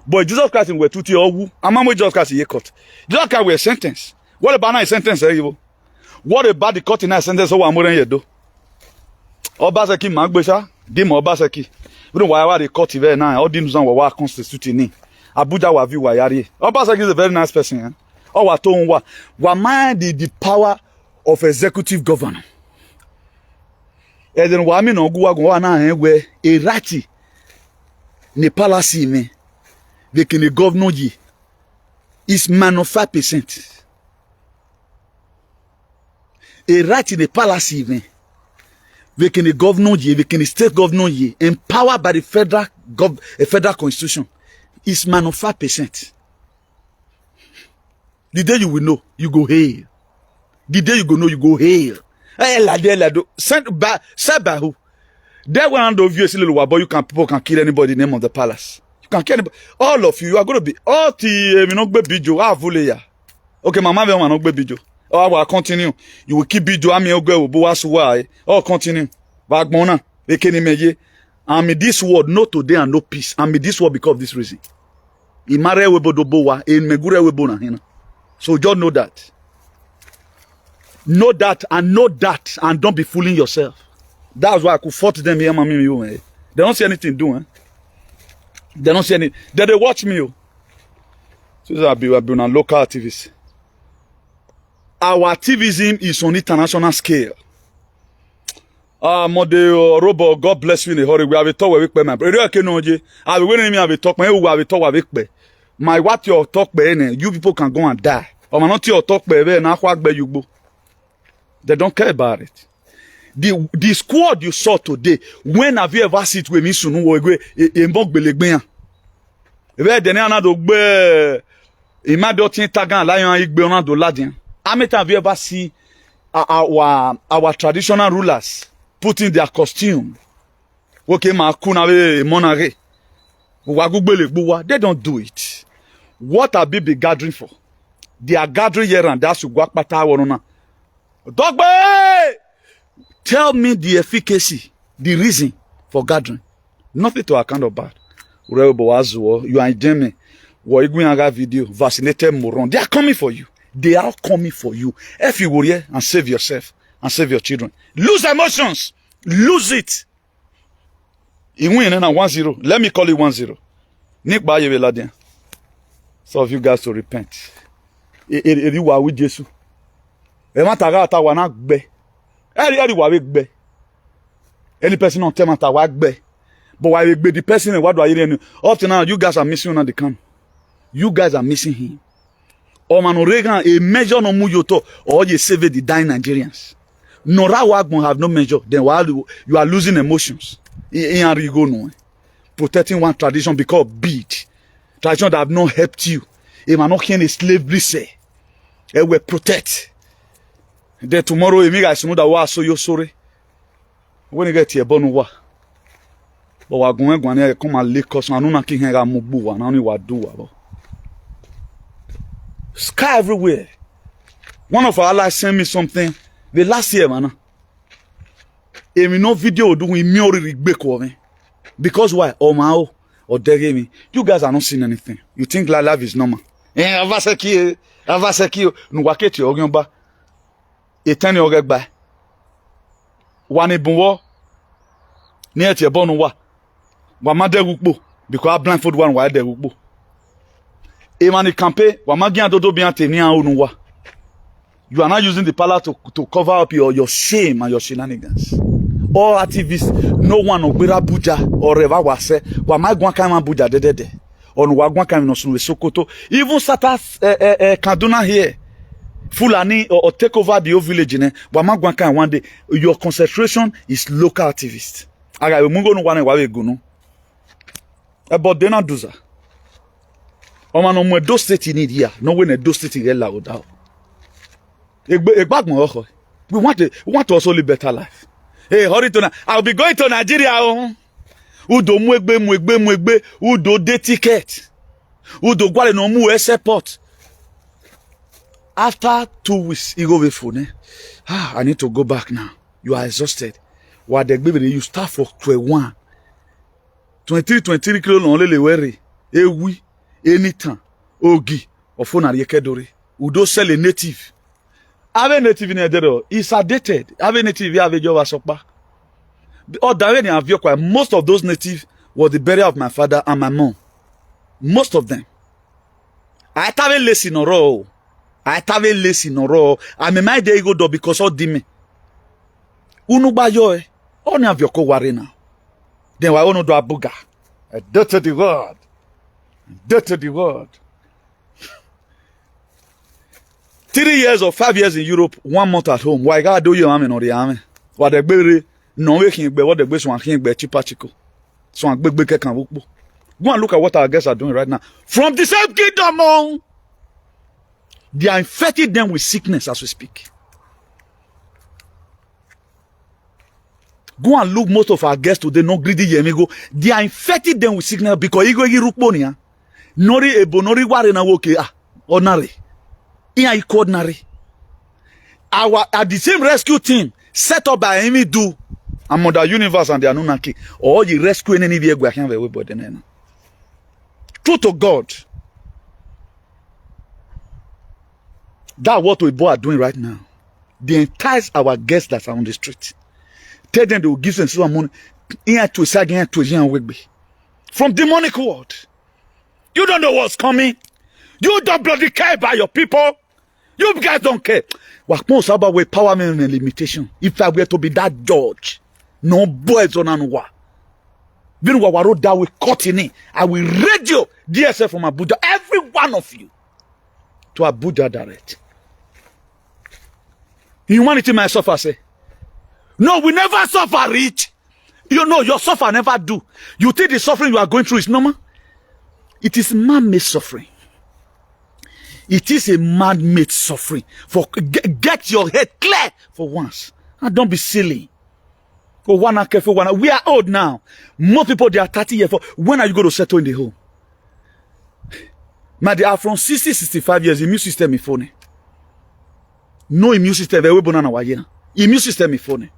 But Jesus Christ in Wetuti Owu, Amamo Jesus Christ ye cut. Jesus Christ were sentenced. What about a sentence evil? What about the cut in a sentence of Amoran Yedo? Obaseki Magbesha, Dim Obaseki. We don't why they cut it now, all dims on what constituting. Abuja wa view Wayari. Obaseki is a very nice person. Eh? Oh, what told what mind the power of executive governor. And then what I mean, go na where a rati ne palace me. They can governor ye is -5%. A right in the palace even. They can governor ye, they can state governor ye, empowered by the federal constitution is -5%. The day you will know, you go hail. The day you go know, you go hail. Sent by who? There one of you little boy, people can kill anybody in the name of the palace. Can kill anybody. All of you are going to be all the bijo. Okay, my mother will not be bijo. Oh, I will continue. You will keep bijo. I'm going to go. Continue. Bagmona. I'm in this world, no today and no peace. I'm in this world because of this reason. Imare webodobowa in megure webona hina. So just know that. Know that and don't be fooling yourself. That's why I could fight them here, mommy. They don't see anything doing. They don't see any. They watch me. So I've been a local activist. Our activism is on international scale. Robo, God bless you in a hurry. We have a talk with my brother. I will win me have a talk. My what your talk you people can go and die. Or not your talk you. They don't care about it. The squad you saw today, when have you ever seen with me soon? How many have you ever seen our traditional rulers putting their costume? They don't do it. What are people gathering for? They are gathering here and that's Dogbe! Tell me the efficacy, the reason for gathering. Nothing to account of bad. You are in Germany. Video, vaccinated moron. They are coming for you. They are coming for you. If you will here and save yourself and save your children. Lose emotions. Lose it. You win 1-0. Let me call it 1-0. Nick Baye. So of you guys to repent. You are with Jesus. Any person on tema ta but why the person what do I hear? Up to now, you guys are missing on the camp. You guys are missing him. Or man Reagan a measure no muyoto or you save the dying Nigerians. Nora Wagbon have no measure. Then while you are losing emotions. You go no. Protecting one tradition because beat. Tradition that have not helped you. If man not can slavery say. It will protect. Then tomorrow, you guys know that wa so you're sorry. When you get here, bonuwa. But we're going to come and lick us. I don't know king here mubu. I don't know what do. Sky everywhere. One of our allies sent me something. The last year, man. And we no video doing me already me. Because why? Oh my or dare me. You guys are not seeing anything. You think life is normal. Eh, avaseki. No waketi ogionba. Etani ogegba. Wane bunwo. Ni eti ebonu wa. Wa ma de wukpo because I blindfold one wa de wukpo. E mani campe wa ma gian dodo bi ante ni an onu wa. You are not using the power to cover up your shame and your shenanigans. All activists, no one ogbera Abuja or Reva wase. Wa ma gwan kan Abuja de. Onu wa gwan kan no sunu Sokoto. Even Satas Kaduna here. Fulani or take over the whole village in one day. Your concentration is local activists. Aga mungo no wane wawe go no. But they not do that. Oman no do state in here. No when do state in la oda. We want to also live better life. Hey, hurry to I'll be going to Nigeria. Udo mwegbe. Udo de ticket. Udo gwale no mu airport. After 2 weeks, you go with phone. I need to go back now. You are exhausted. While the baby, you start for 21. 23 kilo lonle le were. Ewi, anytime, ogi, ofona yekedore. Udo sell a native. Have a native in Edero. It's outdated. Have a native, have a job as sopa. Most of those natives were the burial of my father and my mom. Most of them. I have a less in a row. I have a less in a row. I'm a my day go do because of dime. Unuba yoe. Only have your co worry now. Then I want to do a booger. A dirty the word. Dirty the word. 3 years or 5 years in Europe, 1 month at home. Why God do you army or the army? What the berry, no waking, but what the best one can be cheaper chico. So I'm big can go and look at what our guests are doing right now. From the same kingdom, they are infecting them with sickness as we speak. Go and look most of our guests today, no greedy yemigo. They are infecting them with sickness because you go rukbonia. Nori ebo nori ware na woke ordinary. In ordinary. Our at the same rescue team set up by Amy Do and Mother Universe and the Anunnaki. Or you rescue any of you can be but then. True to God. That's what we both are doing right now. They entice our guests that are on the street. Tell them they will give them some money. From demonic world. You don't know what's coming. You don't bloody care about your people. You guys don't care. What most about with power and limitation. If I were to be that judge, no boys on anwa. Then what I wrote that we cut in it. I will radio DSF from Abuja. Every one of you to Abuja direct. Humanity might suffer, say. No, we never suffer it. You know, your suffer never do. You think the suffering you are going through is normal? It is man-made suffering. It is a man-made suffering. For get your head clear for once. And don't be silly. For one careful one. We are old now. Most people they are 30 years old. When are you going to settle in the home? Man, they are from 60, 65 years. Immune system is phone. No immune system. Immune system is phone.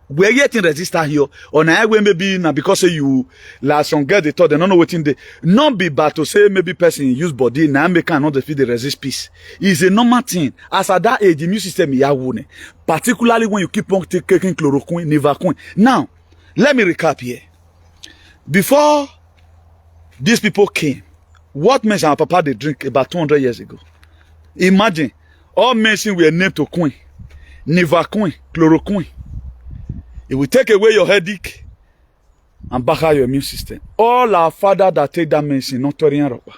We're getting resistant here. On I way maybe now because you last some get the thought they don't know what in the not be bad to say maybe person use body now make cannot defeat the resist peace. It's a normal thing. As at that age, the immune system is wound. Particularly when you keep on taking chloroquine, nivaquine. Now, let me recap here. Before these people came, what medicine our papa they drink about 200 years ago? Imagine all medicine were named to queen, nivaquine, chloroquine. It will take away your headache and back out your immune system. All our father that take that medicine, not Torian Ropa.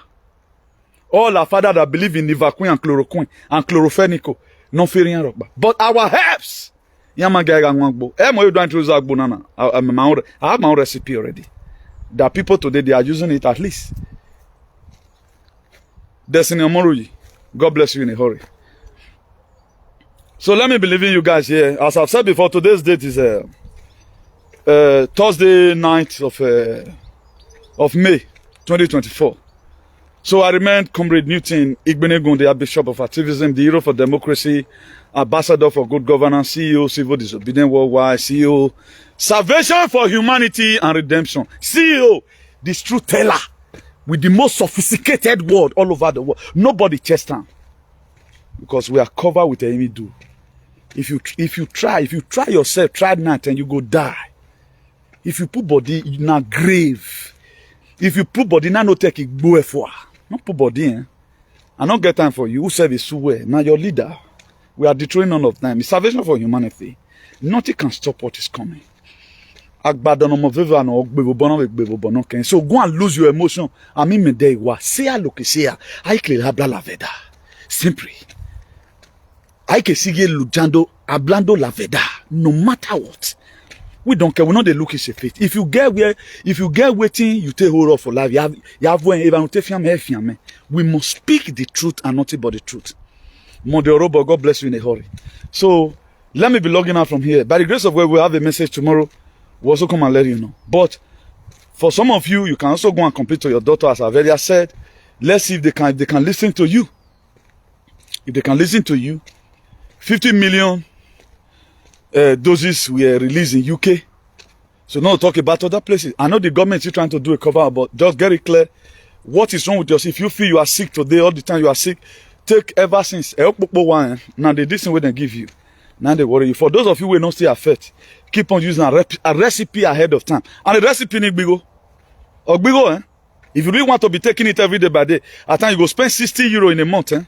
All our father that believe in nivaquine and chloroquine and chlorophénico, not Ferian Ropa. But our herbs, I have my own recipe already. There are people today, they are using it at least. Destiny Omoruyi, God bless you in a hurry. So let me believe in you guys here. As I've said before, today's date is Thursday 9th of May 2024. So I remain Comrade Newton Igbenegun, the Archbishop of Activism, the hero for democracy, ambassador for good governance, CEO, civil disobedience worldwide, CEO, salvation for humanity and redemption, CEO, the truth teller, with the most sophisticated word all over the world. Nobody chest down. Because we are covered with the do. If you try yourself, try not and you go die. If you put body in a grave, if you put body now no take it go for. Not put body in. I don't get time for you. Who serve is who now your leader. We are destroying none of them. It's salvation for humanity. Nothing can stop what is coming. So go and lose your emotion. I mean me day wa. Say look say I clear Rar Bl0Od. Simply. I can see you lujando hablando la verdad. No matter what. We don't care. We know the look is a faith. If you get waiting, you take hold of for life. You have when even we must speak the truth and nothing but the truth. Moderobo, God bless you in a hurry. So let me be logging out from here. By the grace of God, we'll have a message tomorrow. We'll also come and let you know. But for some of you, you can also go and complete to your daughter, as I've earlier said. Let's see if they can listen to you. If they can listen to you, 50 million doses were released in UK. So now talk about other places. I know the government is trying to do a cover, but just get it clear. What is wrong with yourself? If you feel you are sick today, all the time you are sick, take ever since. Now the this thing they give you. Now they worry you. For those of you who don't stay affect, keep on using a recipe ahead of time. And the recipe need bigo. Or bigo, eh? If you really want to be taking it every day by day, at time you go spend 60 euro in a month, eh?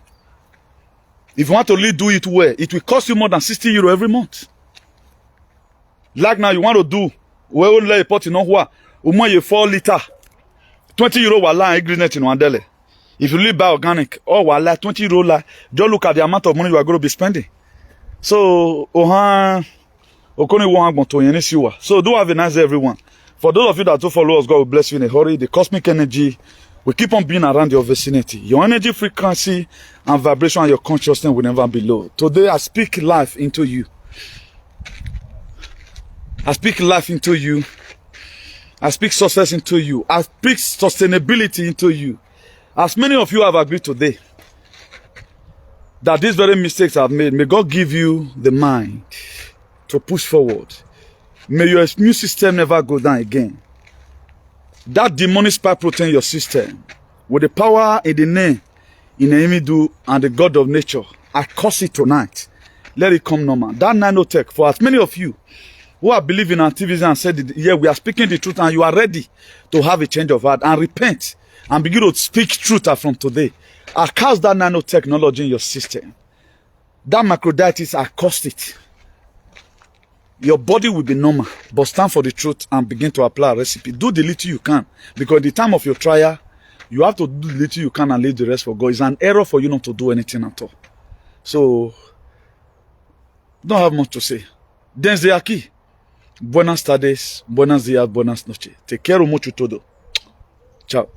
If you want to really do it well, it will cost you more than 60 euro every month. Like now you want to do, well, only pot in what? You 4 liter. 20 euro wala ingredient in one dele. If you really buy organic, oh wala 20 euro la, just look at the amount of money you are going to be spending. So, so do have a nice day, everyone. For those of you that do follow us, God will bless you in a hurry. The cosmic energy will keep on being around your vicinity. Your energy frequency and vibration and your consciousness will never be low. Today I speak life into you. I speak life into you. I speak success into you. I speak sustainability into you. As many of you have agreed today that these very mistakes I've made, may God give you the mind to push forward. May your immune system never go down again. That demonic spike protein in your system, with the power in the name, in the Imidu and the God of nature, I curse it tonight. Let it come normal. That nanotech, for as many of you who are believing in activism and said, yeah, we are speaking the truth and you are ready to have a change of heart and repent and begin to speak truth from today. I cast that nanotechnology in your system. That microditis, I caused it. Your body will be normal, but stand for the truth and begin to apply a recipe. Do the little you can, because at the time of your trial, you have to do the little you can and leave the rest for God. It's an error for you not to do anything at all. So, don't have much to say. Desde aquí. Buenas tardes, buenos días, buenas noches. Te quiero mucho todo. Chao.